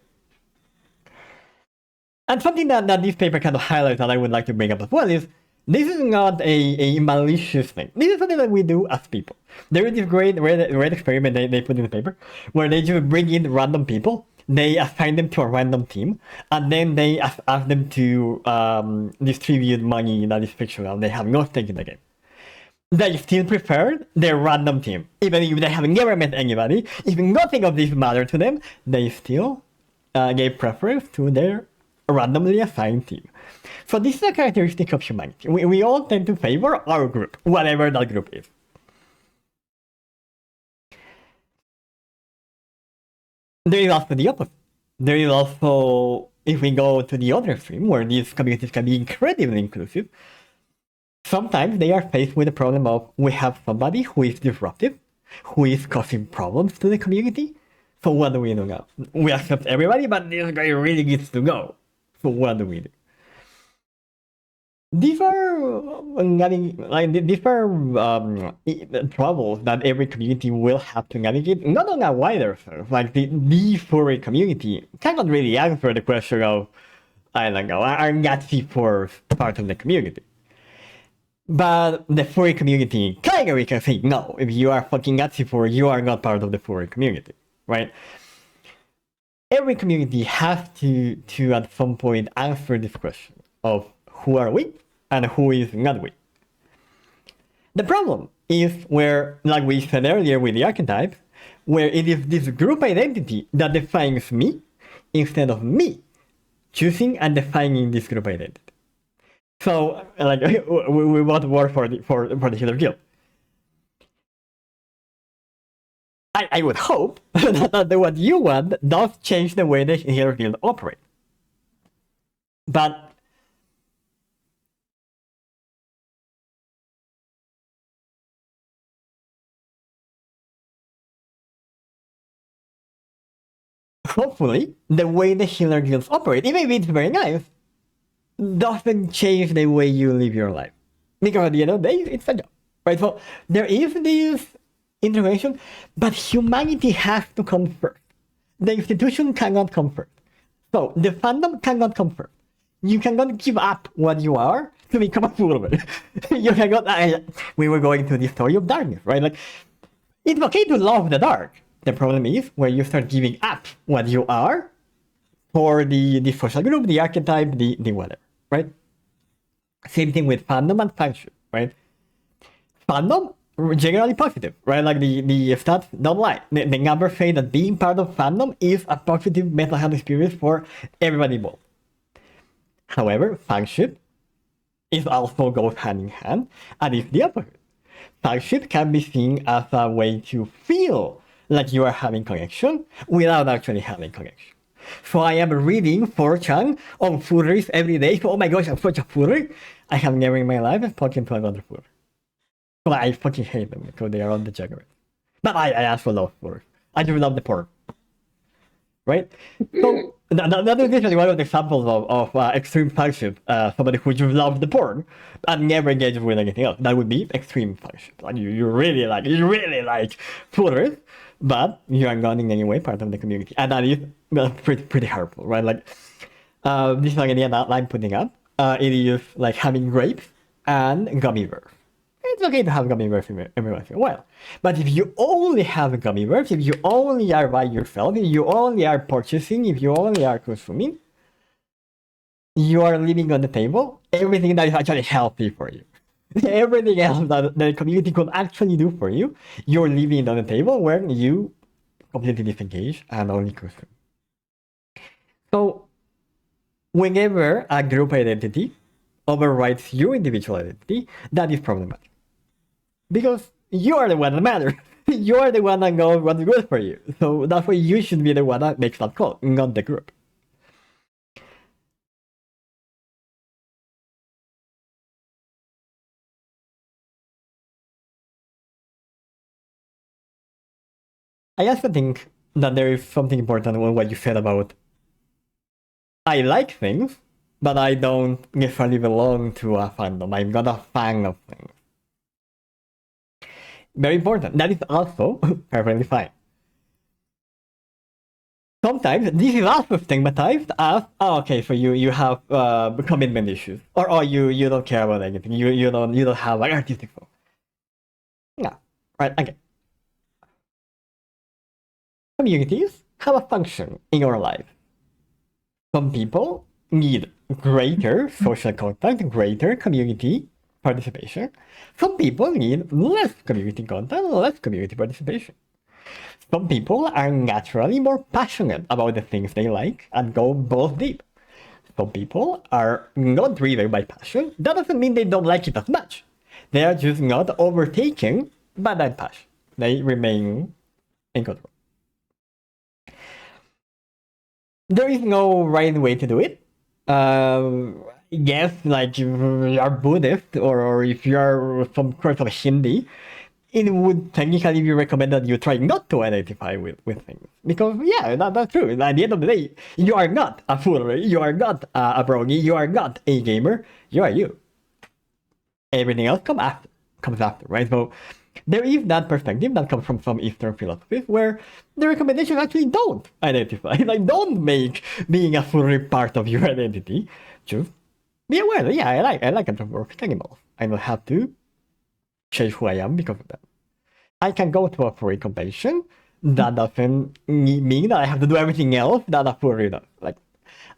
Speaker 2: And something that this paper kind of highlights that I would like to bring up as well is this is not a malicious thing. This is something that we do as people. There is this great red experiment they put in the paper where they just bring in random people, they assign them to a random team, and then they ask them to distribute money that is fictional. They have no stake in the game. They still prefer their random team. Even if they have never met anybody, if nothing of this mattered to them, they still gave preference to their randomly assigned team. So this is a characteristic of humanity. We all tend to favor our group, whatever that group is. There is also the opposite. There is also, if we go to the other extreme, where these communities can be incredibly inclusive, sometimes they are faced with the problem of we have somebody who is disruptive, who is causing problems to the community. So what do we do now? We accept everybody, but this guy really needs to go. So what do we do? These are these are troubles that every community will have to navigate. Not on a wider sense, like the furry community cannot really answer the question of I don't know, are gutsy for part of the community. But the furry community category can say, no, if you are fucking gutsy for, you are not part of the furry community, right? Every community has to at some point answer this question of who are we and who is not we. The problem is where, like we said earlier with the archetypes, where it is this group identity that defines me instead of me choosing and defining this group identity. So, like, we want to work for the Healer Guild. I would hope that what you want does change the way the Healer Guild operates. But hopefully, the way the Healer Guilds operate, even if it's very nice, doesn't change the way you live your life. Because at the end of the day, it's a job. Right? So there is this intervention, but humanity has to come first. The institution cannot come first. So the fandom cannot come first. You cannot give up what you are to become a furry. You cannot. We were going through the story of darkness, right? Like, it's okay to love the dark. The problem is where you start giving up what you are for the social group, the archetype, the whatever, right? Same thing with fandom and fanship, right? Fandom, generally positive, right? Like the stats don't lie. The numbers say that being part of fandom is a positive mental health experience for everybody involved. However, fanship is also goes hand in hand, and it's the opposite. Fanship can be seen as a way to feel like you are having connection without actually having connection. So I am reading 4chan on furries every day. So, oh my gosh, I'm such a furry. I have never in my life spoken to another furry. So I fucking hate them because they are all degenerate. But I also love furries. I do love the porn. Right? So that is one of the examples of extreme fanship. Somebody who just loves the porn and never engages with anything else. That would be extreme fanship. Like you really like furries, but you are not in any way part of the community. And that is pretty harmful, right? Like, this is an idea that I'm putting up. It is like having grapes and gummy bears. It's okay to have gummy bears every once in a while. But if you only have gummy bears, if you only are by yourself, if you only are purchasing, if you only are consuming, you are leaving on the table everything that is actually healthy for you. Everything else that the community could actually do for you, you're leaving on the table where you completely disengage and only consume. So, whenever a group identity overrides your individual identity, that is problematic. Because you are the one that matters. You are the one that knows what's good for you. So that's why you should be the one that makes that call, not the group. I also think that there is something important in what you said about I like things, but I don't necessarily belong to a fandom. I'm not a fan of things. Very important. That is also perfectly fine. Sometimes this is also stigmatized as, oh, okay, so you have commitment issues, or you don't care about anything. You don't have like artistic soul. Yeah, right. Okay. Communities have a function in your life. Some people need greater social contact, greater community participation. Some people need less community contact, less community participation. Some people are naturally more passionate about the things they like and go both deep. Some people are not driven by passion. That doesn't mean they don't like it as much. They are just not overtaken by that passion. They remain in control. There is no right way to do it. Yes, like if you are Buddhist or if you are some sort of Hindi, it would technically be recommended that you try not to identify with things. Because, yeah, that's true. At the end of the day, you are not a furry, you are not a brony, you are not a gamer, you are you. Everything else comes after, right? So there is that perspective that comes from some Eastern philosophies where the recommendations actually don't identify, like don't make being a furry part of your identity. Just be aware that yeah, I like anthropomorphic animals. I don't have to change who I am because of that. I can go to a furry convention. That doesn't mean that I have to do everything else that a furry does. Like,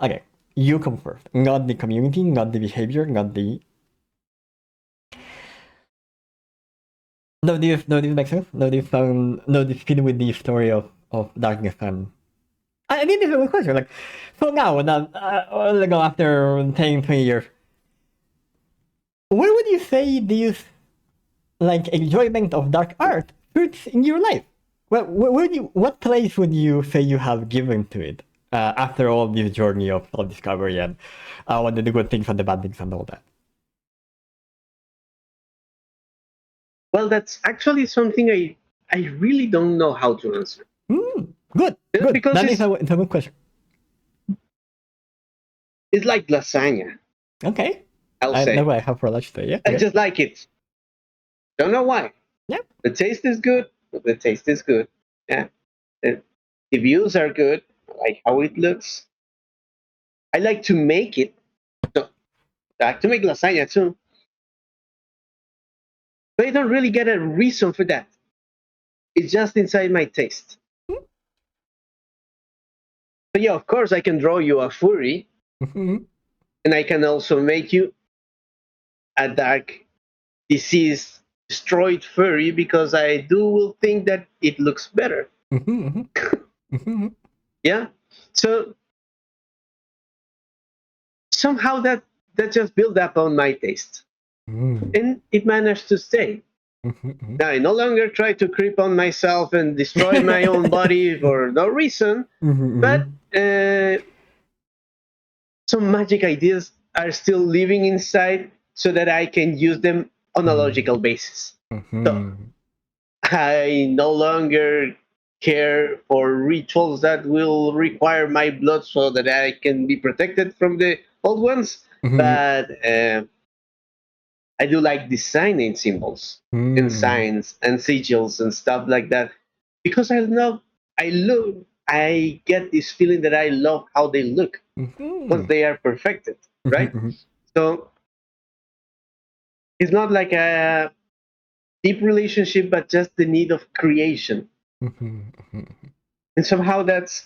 Speaker 2: okay, you come first, not the community, not the behavior, not the. No, this makes sense. No, this fit with the story of darkness and. I think this is a good question. Like, so now, after 10, 20 years, where would you say this like enjoyment of dark art fits in your life? What place would you say you have given to it after all this journey of self-discovery and what the good things and the bad things and all that?
Speaker 1: Well, that's actually something I really don't know how to answer.
Speaker 2: Good, good.
Speaker 1: Because
Speaker 2: That is it's a good question.
Speaker 1: it's like lasagna.
Speaker 2: Okay.
Speaker 1: I'll
Speaker 2: I
Speaker 1: say
Speaker 2: know I have for lunch today. Yeah.
Speaker 1: I
Speaker 2: Okay.
Speaker 1: just like it. Don't know why.
Speaker 2: Yeah.
Speaker 1: The taste is good. The taste is good. Yeah. The, the views are good. I like how it looks. I like to make it. So I like to make lasagna too. But I don't really get a reason for that. It's just inside my taste. So yeah, of course I can draw you a furry,
Speaker 2: Mm-hmm.
Speaker 1: and I can also make you a dark, diseased, destroyed furry because I do will think that it looks better.
Speaker 2: Mm-hmm. Mm-hmm.
Speaker 1: Yeah. So somehow that just built up on my taste, and it managed to stay.
Speaker 2: Mm-hmm.
Speaker 1: Now I no longer try to creep on myself and destroy my own body for no reason, but
Speaker 2: Mm-hmm.
Speaker 1: some magic ideas are still living inside so that I can use them on a logical basis. So
Speaker 2: Mm-hmm.
Speaker 1: I no longer care for rituals that will require my blood so that I can be protected from the old ones,
Speaker 2: Mm-hmm.
Speaker 1: but I do like designing symbols and
Speaker 2: Mm-hmm.
Speaker 1: signs and sigils and stuff like that because I get this feeling that I love how they look once
Speaker 2: Mm-hmm.
Speaker 1: they are perfected, right?
Speaker 2: Mm-hmm.
Speaker 1: So it's not like a deep relationship, but just the need of creation.
Speaker 2: Mm-hmm.
Speaker 1: And somehow that's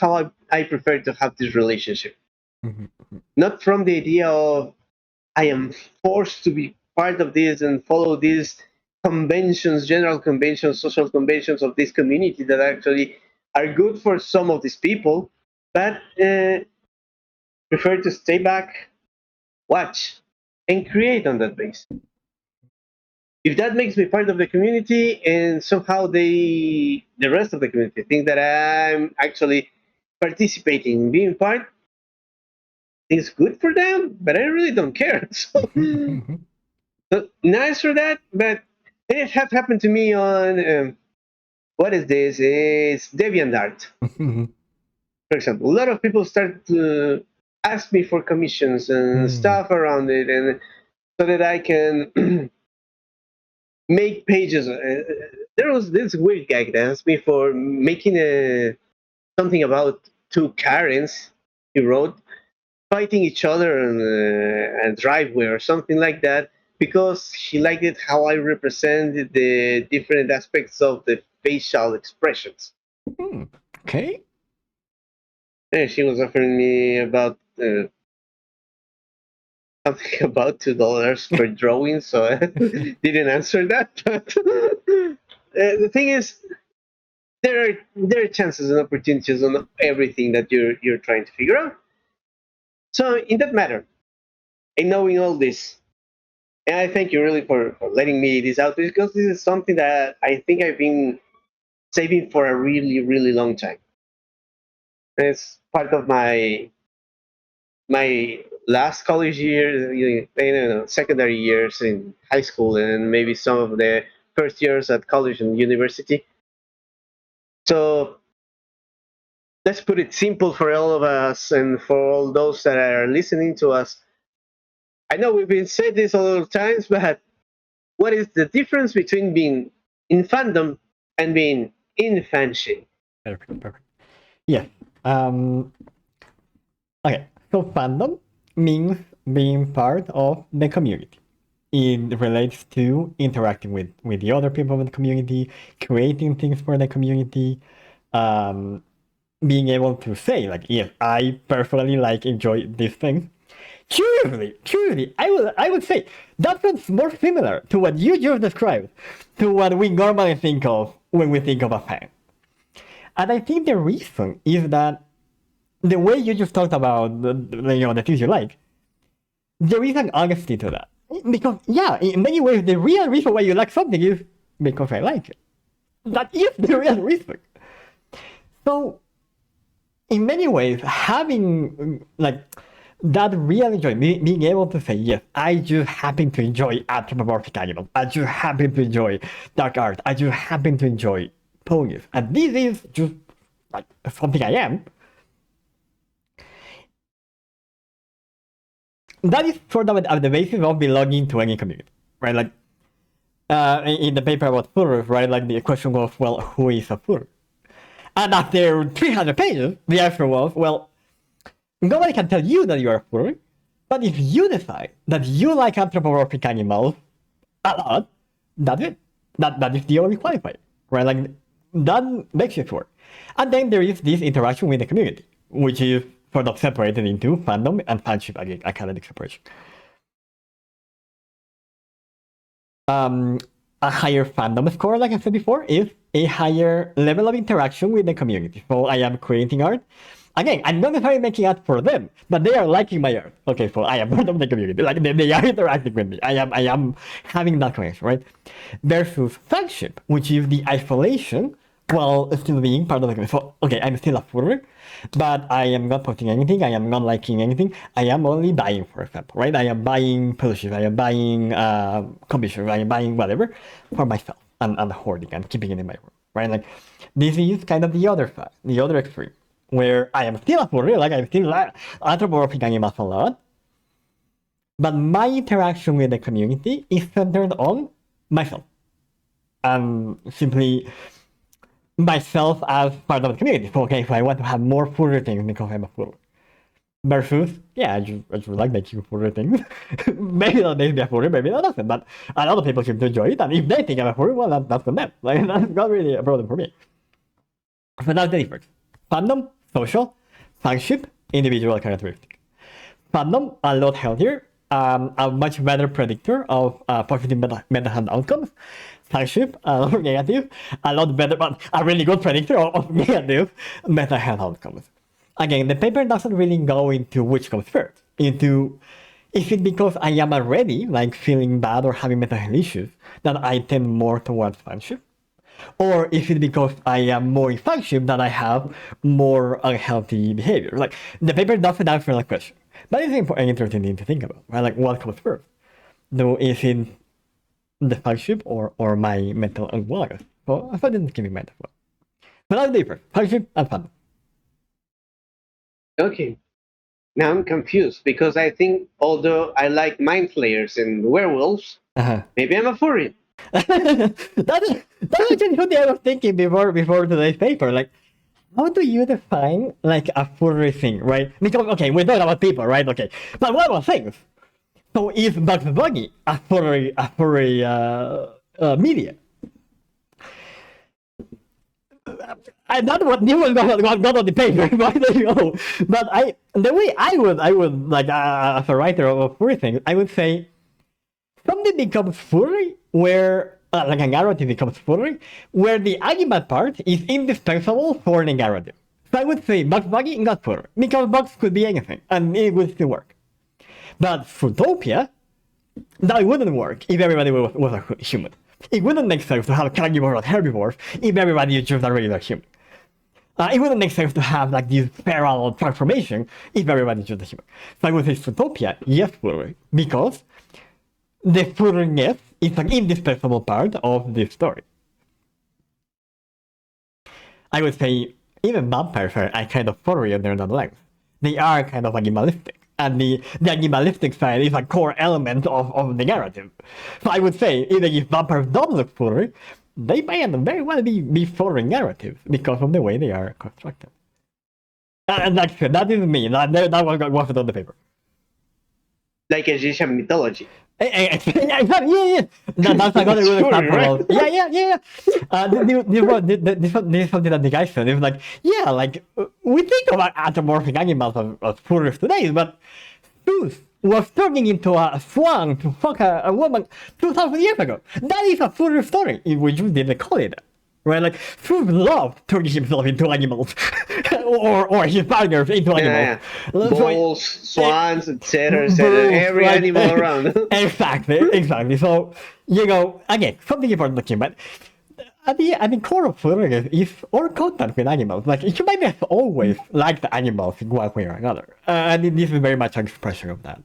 Speaker 1: how I prefer to have this relationship.
Speaker 2: Mm-hmm.
Speaker 1: Not from the idea of I am forced to be part of this and follow these conventions, general conventions, social conventions of this community that actually are good for some of these people, but prefer to stay back, watch, and create on that base. If that makes me part of the community and somehow the rest of the community think that I'm actually participating, being part, it's good for them, but I really don't care. So nice for that, but it has happened to me on what is this? It's DeviantArt, for example. A lot of people start to ask me for commissions and stuff around it, and so that I can make pages. There was this weird guy that asked me for making something about two Karens. He wrote fighting each other on a driveway or something like that because she liked it how I represented the different aspects of the facial expressions.
Speaker 2: Okay.
Speaker 1: And she was offering me about something about $2 per drawing, so I didn't answer that. But the thing is, there are chances and opportunities on everything that you're trying to figure out. So in that matter, and knowing all this, and I thank you really for letting me this out because this is something that I think I've been saving for a really, really long time. It's part of my last college years, secondary years in high school, and maybe some of the first years at college and university. So let's put it simple for all of us and for all those that are listening to us. I know we've been said this a lot of times, but what is the difference between being in fandom and being in fanship?
Speaker 2: Perfect, perfect. Yes. Okay. So fandom means being part of the community. It relates to interacting with the other people in the community, creating things for the community, um, being able to say like, yes, I personally like enjoy this thing. Curiously, I would say that sounds more similar to what you just described, to what we normally think of when we think of a fan. And I think the reason is that the way you just talked about the things you like, there is an honesty to that. Because yeah, in many ways, the real reason why you like something is because I like it. That is the real reason. So in many ways, having like that real enjoyment, being able to say, yes, I just happen to enjoy anthropomorphic animals. I just happen to enjoy dark art. I just happen to enjoy ponies. And this is just like something I am. That is sort of at the basis of belonging to any community, right? Like in the paper about furries, right? Like the question was, well, who is a furry? And after 300 pages, the answer was, well, nobody can tell you that you are a furry, but if you decide that you like anthropomorphic animals a lot, that's it. That is the only qualifier, right? Like that makes it work. And then there is this interaction with the community, which is sort of separated into fandom and fanship, again, academic separation. A higher fandom score, like I said before, is a higher level of interaction with the community. So I am creating art. Again, I'm not necessarily making art for them, but they are liking my art. Okay, so I am part of the community. Like they are interacting with me. I am having that connection, right? Versus fanship, which is the isolation while still being part of the community. So okay, I'm still a furry, but I am not posting anything. I am not liking anything. I am only buying, for example, right? I am buying pelushes. I am buying commissions. I am buying whatever for myself and hoarding and keeping it in my room, right? Like this is kind of the other side, the other extreme, where I am still a furry, like I'm still anthropomorphic animals a lot, but my interaction with the community is centered on myself and simply myself as part of the community. So, okay, so I want to have more furry things because I'm a furry. Versus, yeah, I just like making furry things. Maybe that makes me a furry, maybe that doesn't, but a lot of people seem to enjoy it, and if they think I'm a furry, well, that's on them. Like, that's not really a problem for me. So that's the difference. Fandom, social, fanship, individual characteristic. Fandom, a lot healthier, a much better predictor of positive meta-hand outcomes. Fanship, a lot negative, a lot better, but a really good predictor of negative meta-hand outcomes. Again, the paper doesn't really go into which comes first, into is it because I am already like feeling bad or having mental health issues that I tend more towards fanship? Or is it because I am more in fanship that I have more unhealthy behavior? Like the paper doesn't answer that question, but it's an interesting thing to think about, right? Like what comes first? Though is it the fanship or my mental unwellness? So I didn't give me mental well. But that's different. Fanship and fandom.
Speaker 1: Okay, now I'm confused because I think although I like mind flayers and werewolves,
Speaker 2: Uh-huh.
Speaker 1: maybe I'm a furry.
Speaker 2: That's actually something I was thinking before today's paper. Like, how do you define like a furry thing, right? Because okay, we're talking about people, right? Okay, but what about things? So is Bugs Bunny a furry media? And that's what you got on the paper, right? There you go. But the way I would like as a writer of furry things, I would say something becomes furry where like a narrative becomes furry where the animal part is indispensable for the narrative. So I would say Bugs Bunny not furry because Bugs could be anything and it would still work. But Fruitopia, that wouldn't work if everybody was a human. It wouldn't make sense to have carnivores and herbivores if everybody is just a regular human. It wouldn't make sense to have like this feral transformation if everybody is just a human. So I would say Fruitopia, yes, furry, because the furriness is an indispensable part of this story. I would say even vampires are kind of furry in their own lives. They are kind of animalistic. And the animalistic side is a core element of the narrative. So I would say, even if vampires don't look furry, they might very well be furry narratives because of the way they are constructed. And that's it. That is me. That wasn't on the paper.
Speaker 1: Like Egyptian mythology.
Speaker 2: Yeah. That's another good example
Speaker 1: Right?
Speaker 2: of yeah. This is something that the guy said. It was like, yeah, like we think about anthropomorphic animals as furries today, but Zeus was turning into a swan to fuck a woman 2,000 years ago. That is a furry story, in which we didn't call it that. Right, like Zeus loved turning himself into animals, or his partners into animals.
Speaker 1: Yeah. Bulls, swans, etc., etc. Every
Speaker 2: like,
Speaker 1: animal around.
Speaker 2: exactly. So, again, something important looking, but at the core of furry is our contact with animals. Like, humanity has always liked the animals in one way or another. And this is very much an expression of that.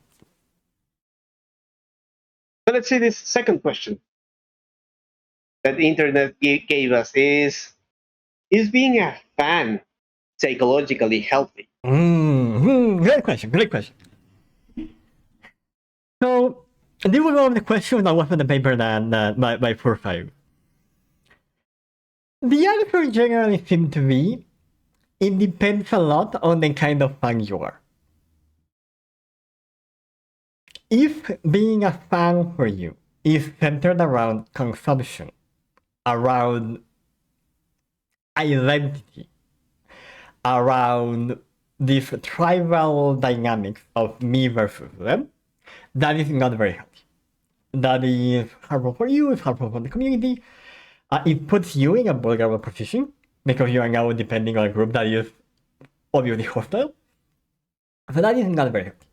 Speaker 1: So let's see this second question that the internet gave us is being a fan psychologically healthy?
Speaker 2: Great question. So, this was one of the questions that was on the paper that by 4-5. The answer generally seems to be, it depends a lot on the kind of fan you are. If being a fan for you is centered around consumption, around identity, around these tribal dynamics of me versus them, that is not very healthy. That is harmful for you, it's harmful for the community. It puts you in a vulnerable position because you are now depending on a group that is obviously hostile. So that is not very healthy.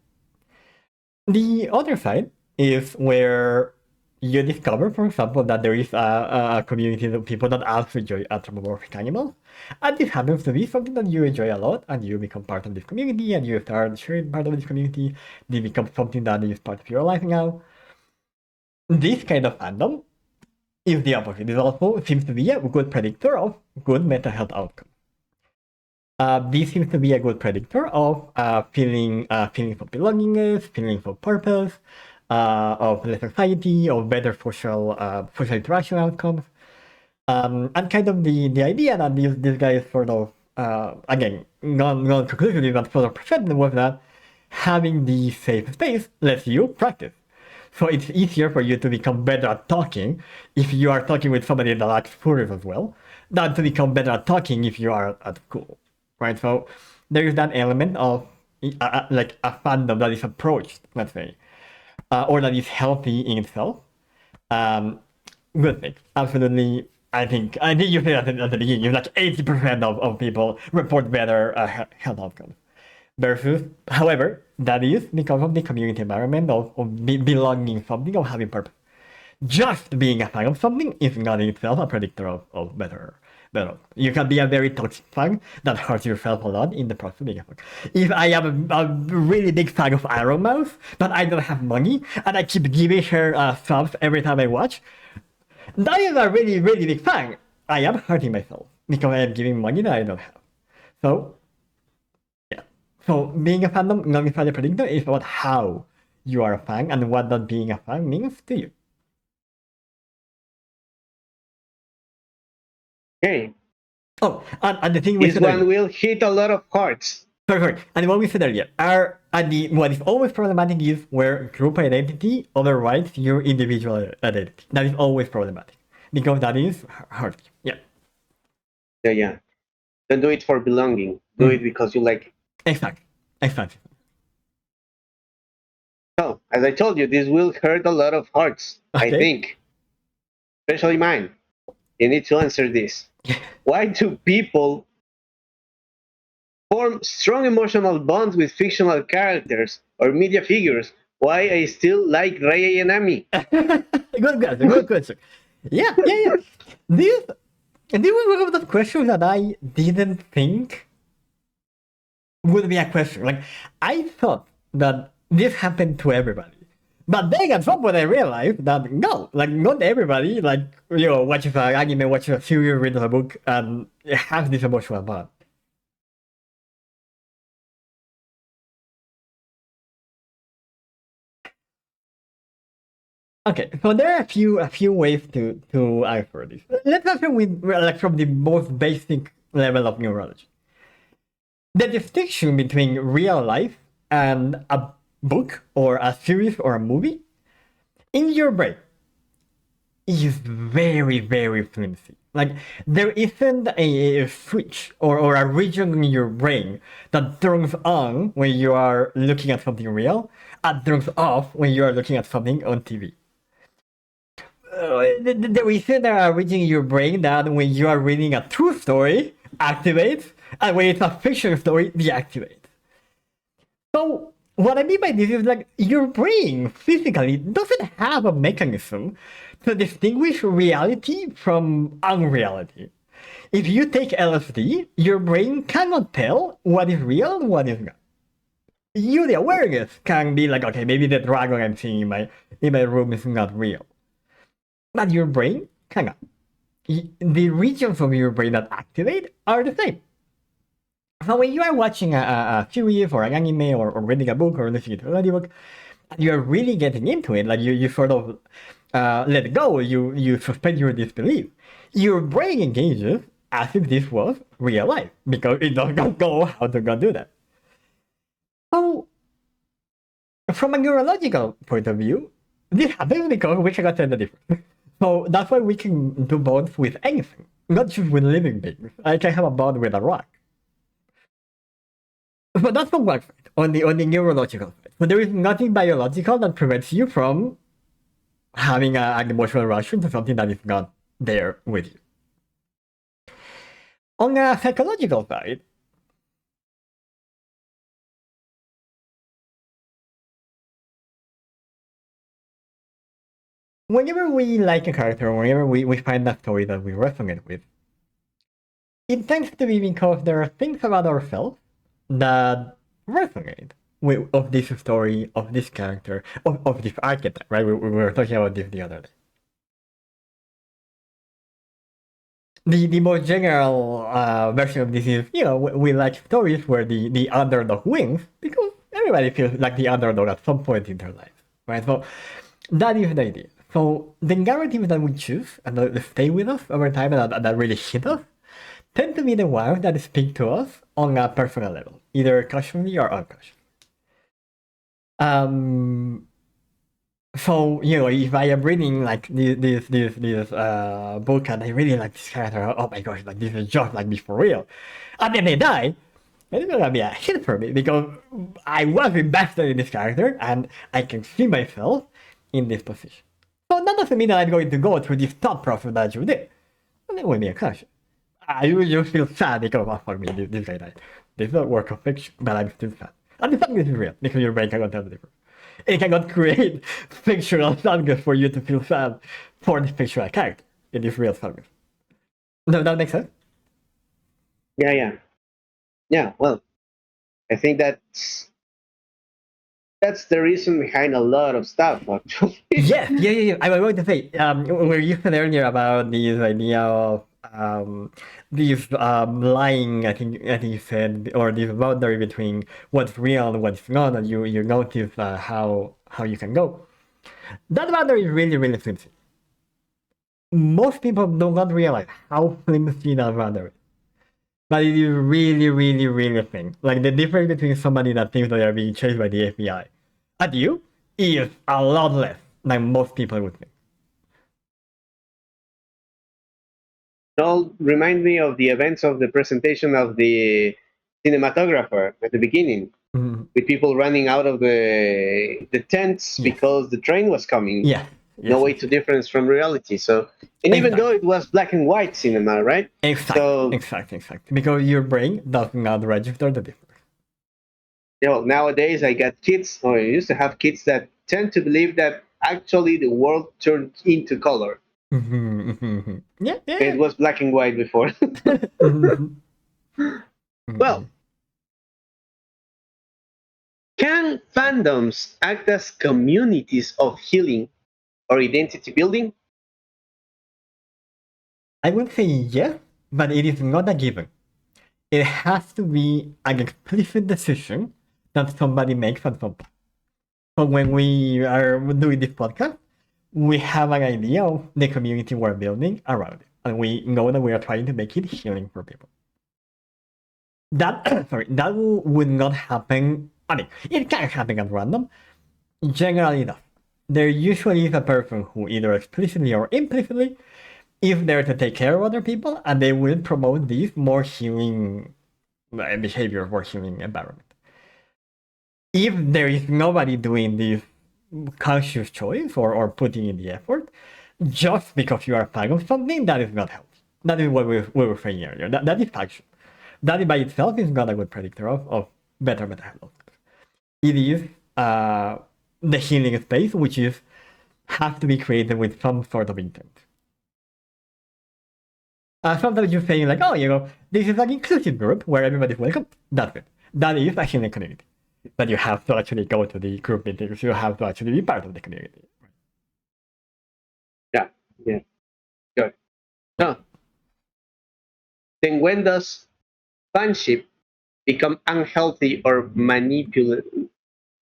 Speaker 2: The other side is where you discover, for example, that there is a community of people that also enjoy anthropomorphic animals. And this happens to be something that you enjoy a lot, and you become part of this community, and you start sharing part of this community. They become something that is part of your life now. This kind of fandom is the opposite. It also seems to be a good predictor of good mental health outcomes. This seems to be a good predictor of feelings of belongingness, feelings of purpose, of less anxiety, of better social interaction outcomes. And kind of the idea that this guy is sort of, again, not conclusively, but sort of presented was that having the safe space lets you practice. So it's easier for you to become better at talking if you are talking with somebody that likes furries as well, than to become better at talking if you are at school, right? So there is that element of like a fandom that is approached, let's say, or that is healthy in itself. Good thing, absolutely. I think you said at the beginning, like 80% of people report better health outcomes. Versus, however, that is because of the community environment of belonging something, of having purpose. Just being a fan of something is not in itself a predictor of better. You can be a very toxic fan that hurts yourself a lot in the process of being a fan. If I am a really big fan of Iron Mouse, but I don't have money, and I keep giving her subs every time I watch, that is a really, really big fan. I am hurting myself because I am giving money that I don't have. So, yeah. So being a fandom, not necessarily a predictor, is about how you are a fan and what that being a fan means to you.
Speaker 1: Okay.
Speaker 2: Oh, and the thing we
Speaker 1: This
Speaker 2: said
Speaker 1: one
Speaker 2: earlier.
Speaker 1: will hit a lot of hearts.
Speaker 2: Sorry. And what we said earlier, what is always problematic is where group identity overrides your individual identity. That is always problematic because that is hard. Yeah.
Speaker 1: Yeah. Don't do it for belonging. Do it because you like it.
Speaker 2: Exactly.
Speaker 1: So, as I told you, this will hurt a lot of hearts,
Speaker 2: Okay.
Speaker 1: I think. Especially mine. You need to answer this. Why do people form strong emotional bonds with fictional characters or media figures? Why I still like Ray and Amy?
Speaker 2: Good question. Yeah. This was one of the questions that I didn't think would be a question. Like, I thought that this happened to everybody. But then at some point I realized that no, like not everybody, like, watches an anime, watches a series, reads a book, and has this emotional bond. Okay, so there are a few ways to answer this. Let's answer with like from the most basic level of neurology. The distinction between real life and a book or a series or a movie in your brain is very, very flimsy. Like, there isn't a switch or a region in your brain that turns on when you are looking at something real and turns off when you are looking at something on TV. There isn't a region in your brain that when you are reading a true story activates, and when it's a fiction story deactivates. So what I mean by this is like your brain physically doesn't have a mechanism to distinguish reality from unreality. If you take LSD, your brain cannot tell what is real and what is not. You, the awareness, can be like, okay, maybe the dragon I'm seeing in my room is not real. But your brain cannot. The regions of your brain that activate are the same. So when you are watching a series or an anime or reading a book or listening to an audiobook, you're really getting into it. Like you sort of let go. You suspend your disbelief. Your brain engages as if this was real life because it does not know how to go do that. So from a neurological point of view, this happens because we cannot tell the difference. So that's why we can do bonds with anything, not just with living beings. I can have a bond with a rock. But that's on one side, on the neurological side. But there is nothing biological that prevents you from having an emotional reaction to something that is not there with you. On a psychological side, whenever we like a character, whenever we find a story that we resonate with, it tends to be because there are things about ourselves that resonate of this story, of this character, of this archetype, right? We were talking about this the other day. The more general version of this is, we like stories where the underdog wins because everybody feels like the underdog at some point in their life, right? So that is the idea. So the narratives that we choose and that stay with us over time and that really hit us tend to be the ones that speak to us on a personal level, either consciously or unconsciously. So if I am reading like this book and I really like this character, oh my gosh, like this is just like this for real, and then they die, it's gonna be a hit for me because I was invested in this character and I can see myself in this position. So that doesn't mean that I'm going to go through this thought process that you did. And that would be a clash. I will just feel sad because, oh, fuck me, this guy died. This is a work of fiction, but I'm still sad. And the sadness is real because your brain cannot tell the difference. It cannot create fictional sadness for you to feel sad for the fictional character. It is real sadness. Does that make sense?
Speaker 1: Yeah. Well, I think that's the reason behind a lot of stuff, actually.
Speaker 2: Yes, yeah. I was going to say, we said earlier about this idea of this lying, I think you said, or this boundary between what's real and what's not, and you notice how you can go. That boundary is really, really flimsy. Most people do not realize how flimsy that boundary is. But it is really, really, really thin. Like the difference between somebody that thinks that they are being chased by the FBI and you is a lot less than most people would think.
Speaker 1: It all remind me of the events of the presentation of the cinematographer at the beginning, with people running out of the tents because the train was coming.
Speaker 2: Yeah.
Speaker 1: No way to difference from reality. So, and even though it was black and white cinema, right?
Speaker 2: Exactly. Because your brain does not register the difference.
Speaker 1: Nowadays I got kids, or I used to have kids that tend to believe that actually the world turned into color.
Speaker 2: Yeah.
Speaker 1: It was black and white before. Well, can fandoms act as communities of healing or identity building?
Speaker 2: I would say yes, but it is not a given. It has to be an explicit decision that somebody makes at some point. So when we are doing this podcast, we have an idea of the community we're building around it, and we know that we are trying to make it healing for people. That that would not happen. I mean, it can happen at random. Generally enough, there usually is a person who either explicitly or implicitly is there to take care of other people, and they will promote these more healing behavior, more healing environment. If there is nobody doing this conscious choice or putting in the effort, just because you are a fan of something, that is not healthy. That is what we were saying earlier. That is faction. That by itself is not a good predictor of better mental health. It is the healing space, which is has to be created with some sort of intent. Sometimes you're saying like, oh, this is an inclusive group where everybody's welcome. That's it. That is a healing community. But you have to actually go to the group meetings. You have to actually be part of the community.
Speaker 1: Yeah, yeah, good. No. Then when does fanship become unhealthy or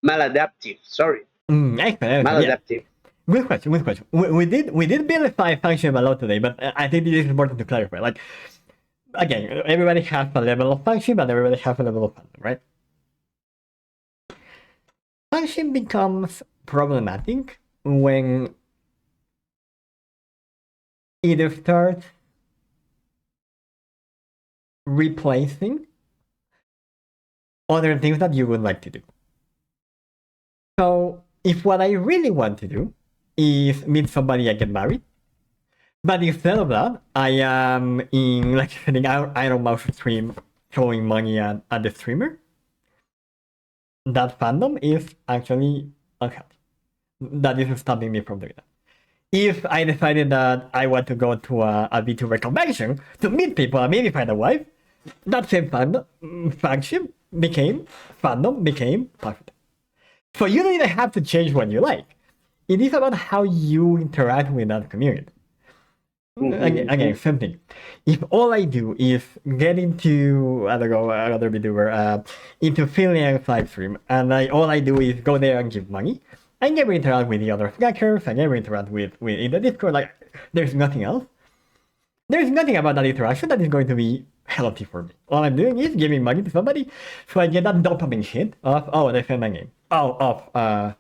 Speaker 1: maladaptive? Sorry,
Speaker 2: Excellent. Yeah.
Speaker 1: maladaptive.
Speaker 2: Good question. Good question. We did vilify function a lot today, but I think it is important to clarify. Like, again, everybody has a level of function, but everybody has a level of fandom, right? Function becomes problematic when it starts replacing other things that you would like to do. So, if what I really want to do is meet somebody and get married, but instead of that, I am in like an Iron Mouse stream throwing money at the streamer, that fandom is actually unhealthy. That is stopping me from doing that. If I decided that I want to go to a VTuber convention to meet people and maybe find a wife, that same faction became perfect. So you don't even have to change what you like. It is about how you interact with that community. Again, same thing. If all I do is get into, I don't know, another VTuber, into freelance live stream, and all I do is go there and give money, I never interact with the other hackers, I never interact with in the Discord, like, there's nothing else. There's nothing about that interaction that is going to be healthy for me. All I'm doing is giving money to somebody, so I get that dopamine hit of, oh, they found my game. Oh, I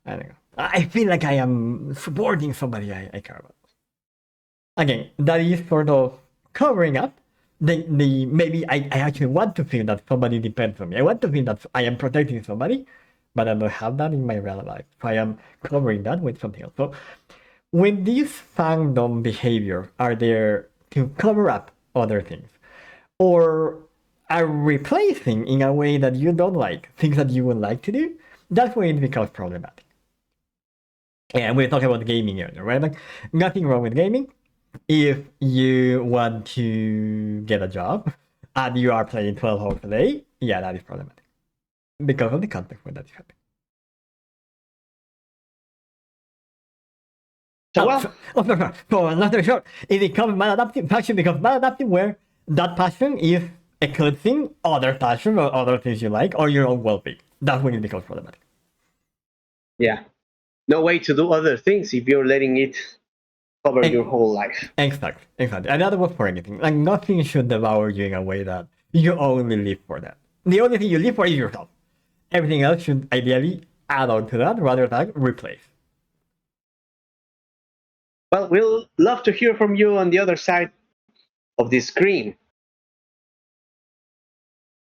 Speaker 2: don't know. I feel like I am supporting somebody I care about. Again, that is sort of covering up the maybe I actually want to feel that somebody depends on me. I want to feel that I am protecting somebody, but I don't have that in my real life. So I am covering that with something else. So when these fandom behaviors are there to cover up other things, or are replacing in a way that you don't like things that you would like to do, that's when it becomes problematic. And we're talking about gaming earlier, right? Like, nothing wrong with gaming. If you want to get a job and you are playing 12 hours a day, yeah, that is problematic because of the context where that is happening. So another short, it becomes maladaptive. Passion becomes maladaptive where that passion is eclipsing other passion or other things you like or your own well-being. That's when it becomes problematic.
Speaker 1: Yeah, no way to do other things if you're letting it cover your whole life.
Speaker 2: Exactly. And that was for anything. Like, nothing should devour you in a way that you only live for that. The only thing you live for is yourself. Everything else should ideally add on to that rather than replace.
Speaker 1: Well, we'll love to hear from you on the other side of the screen.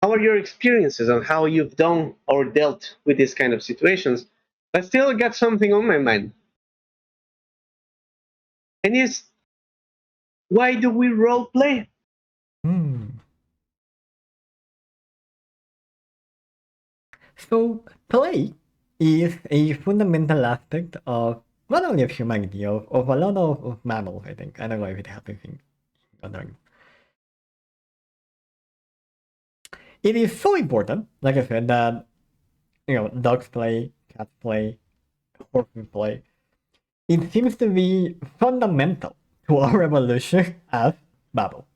Speaker 1: How are your experiences on how you've done or dealt with these kind of situations? But still got something on my mind. And it's, why do we role play?
Speaker 2: So, play is a fundamental aspect of not only of humanity, of a lot of mammals, I think. I don't know if it happens in other. It is so important, like I said, that dogs play, cats play, horses play. It seems to be fundamental to our evolution as babble.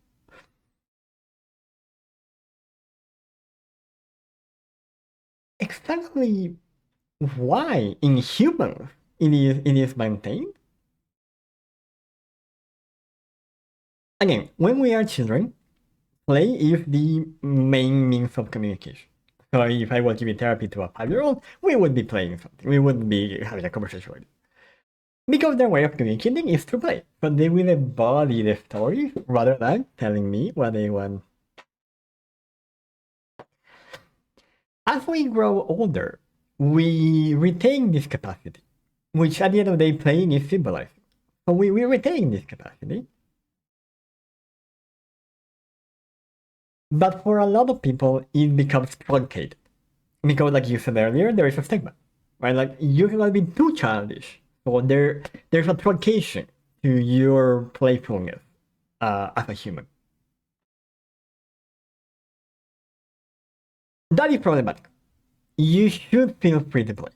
Speaker 2: Exactly why in humans it is maintained. Again, when we are children, play is the main means of communication. So if I were giving therapy to a 5-year-old, we would be playing something. We wouldn't be having a conversation with it. Because their way of communicating is to play. But they will embody the story rather than telling me what they want. As we grow older, we retain this capacity, which at the end of the day, playing is symbolizing. So we retain this capacity. But for a lot of people, it becomes truncated. Because like you said earlier, there is a stigma, right? Like you cannot be too childish. So there's a truncation to your playfulness as a human. That is problematic. You should feel free to play,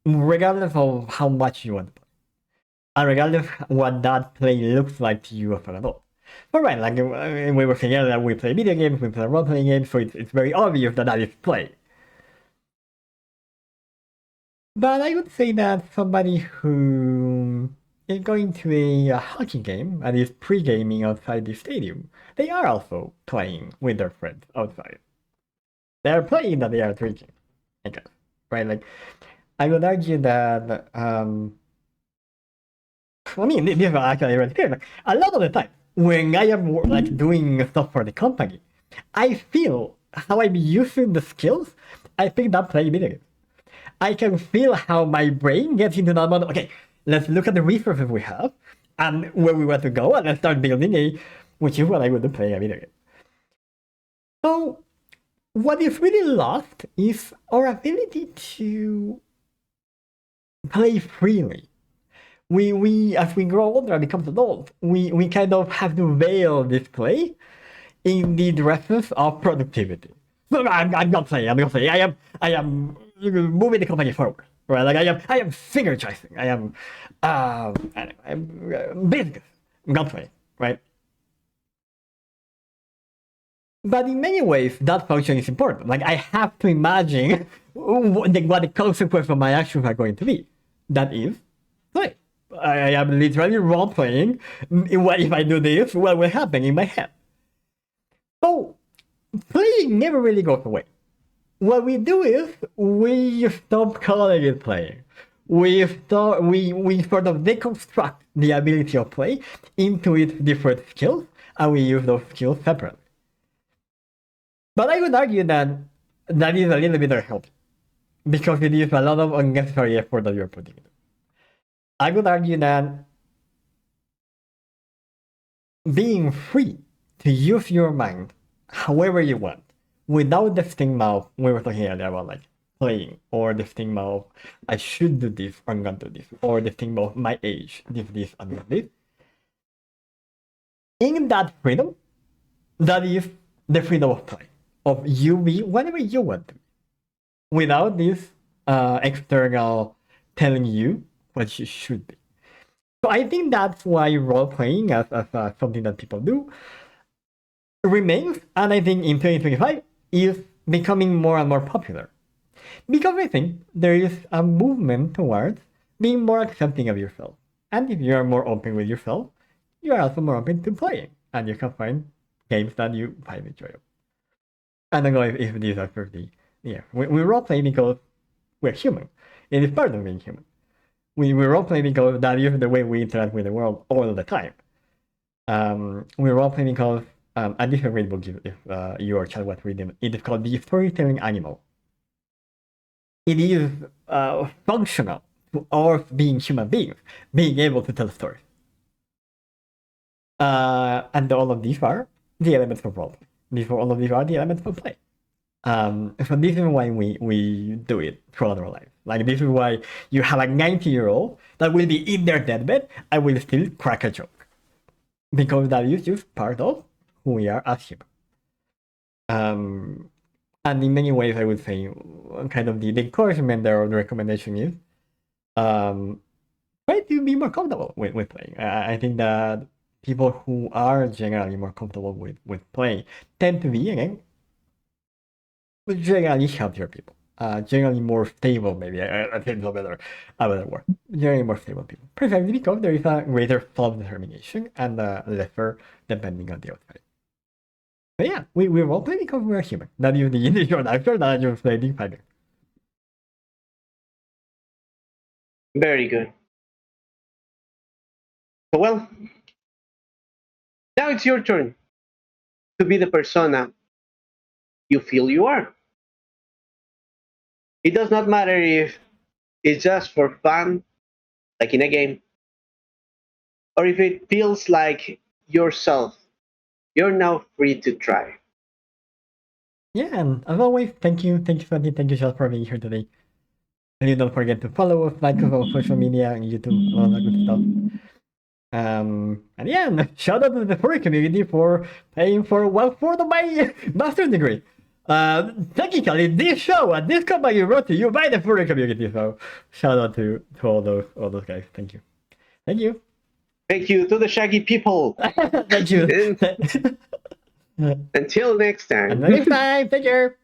Speaker 2: regardless of how much you want to play, and regardless what that play looks like to you as an adult. But right, like we were saying earlier, we play video games, we play role-playing games, so it's very obvious that is play. But I would say that somebody who is going to a hockey game and is pre-gaming outside the stadium, they are also playing with their friends outside. They are playing that they are drinking, I guess. Right? Like, I would argue that, I mean, this is actually really clear. Like, a lot of the time, when I am like doing stuff for the company, I feel how I'm using the skills I picked up playing video games. I can feel how my brain gets into that mode. Okay, let's look at the resources we have and where we want to go, and let's start building which is what I would do playing a video game. So, what is really lost is our ability to play freely. We as we grow older and become adults, we kind of have to veil this play in the dresses of productivity. So I'm not playing. I'm not playing. I am moving the company forward. Right? Like I am synergizing. I am business. I'm not playing. Right? But in many ways, that function is important. Like I have to imagine what the consequences of my actions are going to be. That is play. I am literally role playing. What if I do this? What will happen in my head? So playing never really goes away. What we do is we stop calling it playing. We sort of deconstruct the ability of play into its different skills, and we use those skills separately. But I would argue that that is a little bit unhealthy, because it is a lot of unnecessary effort that you're putting into. I would argue that being free to use your mind however you want, without the stigma of, we were talking earlier about like playing, or the stigma of I should do this, or I'm gonna do this, or the stigma of my age, this, and this. In that freedom, that is the freedom of play, of you be whatever you want to be, without this external telling you what you should be. So I think that's why role playing as something that people do remains, and I think in 2025 is becoming more and more popular. Because I think there is a movement towards being more accepting of yourself. And if you are more open with yourself, you are also more open to playing. And you can find games that you find enjoyable. I don't know if these are pretty. Yeah, we role play because we're human. It is part of being human. We role play because that is the way we interact with the world all the time. We role play because and this is a great book if your child was reading. It is called The Storytelling Animal. It is functional to our being human beings, being able to tell stories. And all of these are the elements of role play. All of these are the elements of play. So this is why we do it throughout our life. Like this is why you have a 90-year-old that will be in their deathbed and will still crack a joke. Because that is just part of who we are as humans. And in many ways, I would say, kind of the encouragement there or the recommendation is try to be more comfortable with playing. I think that people who are generally more comfortable with playing tend to be, again, generally healthier people. generally more stable, maybe. I think it's a better word. Generally more stable people. Precisely because there is a greater self-determination and lesser depending on the outside. But yeah, we roleplay because we're human. Not even the individual actor, not just playing fighter.
Speaker 1: Very good. So, well, now it's your turn to be the persona you feel you are. It does not matter if it's just for fun, like in a game, or if it feels like yourself. You're now free to try.
Speaker 2: Yeah, and as always, thank you, Santi, thank you, Charles, for being here today. And you don't forget to follow us, like us on social media and YouTube, and all that good stuff. And yeah, and shout out to the furry community for paying for my master's degree. Technically, this show and this company brought to you by the furry community. So shout out to all those guys. Thank you, thank you,
Speaker 1: Thank you to the Shaggy people.
Speaker 2: thank you.
Speaker 1: And until next
Speaker 2: And
Speaker 1: time.
Speaker 2: next time, take care.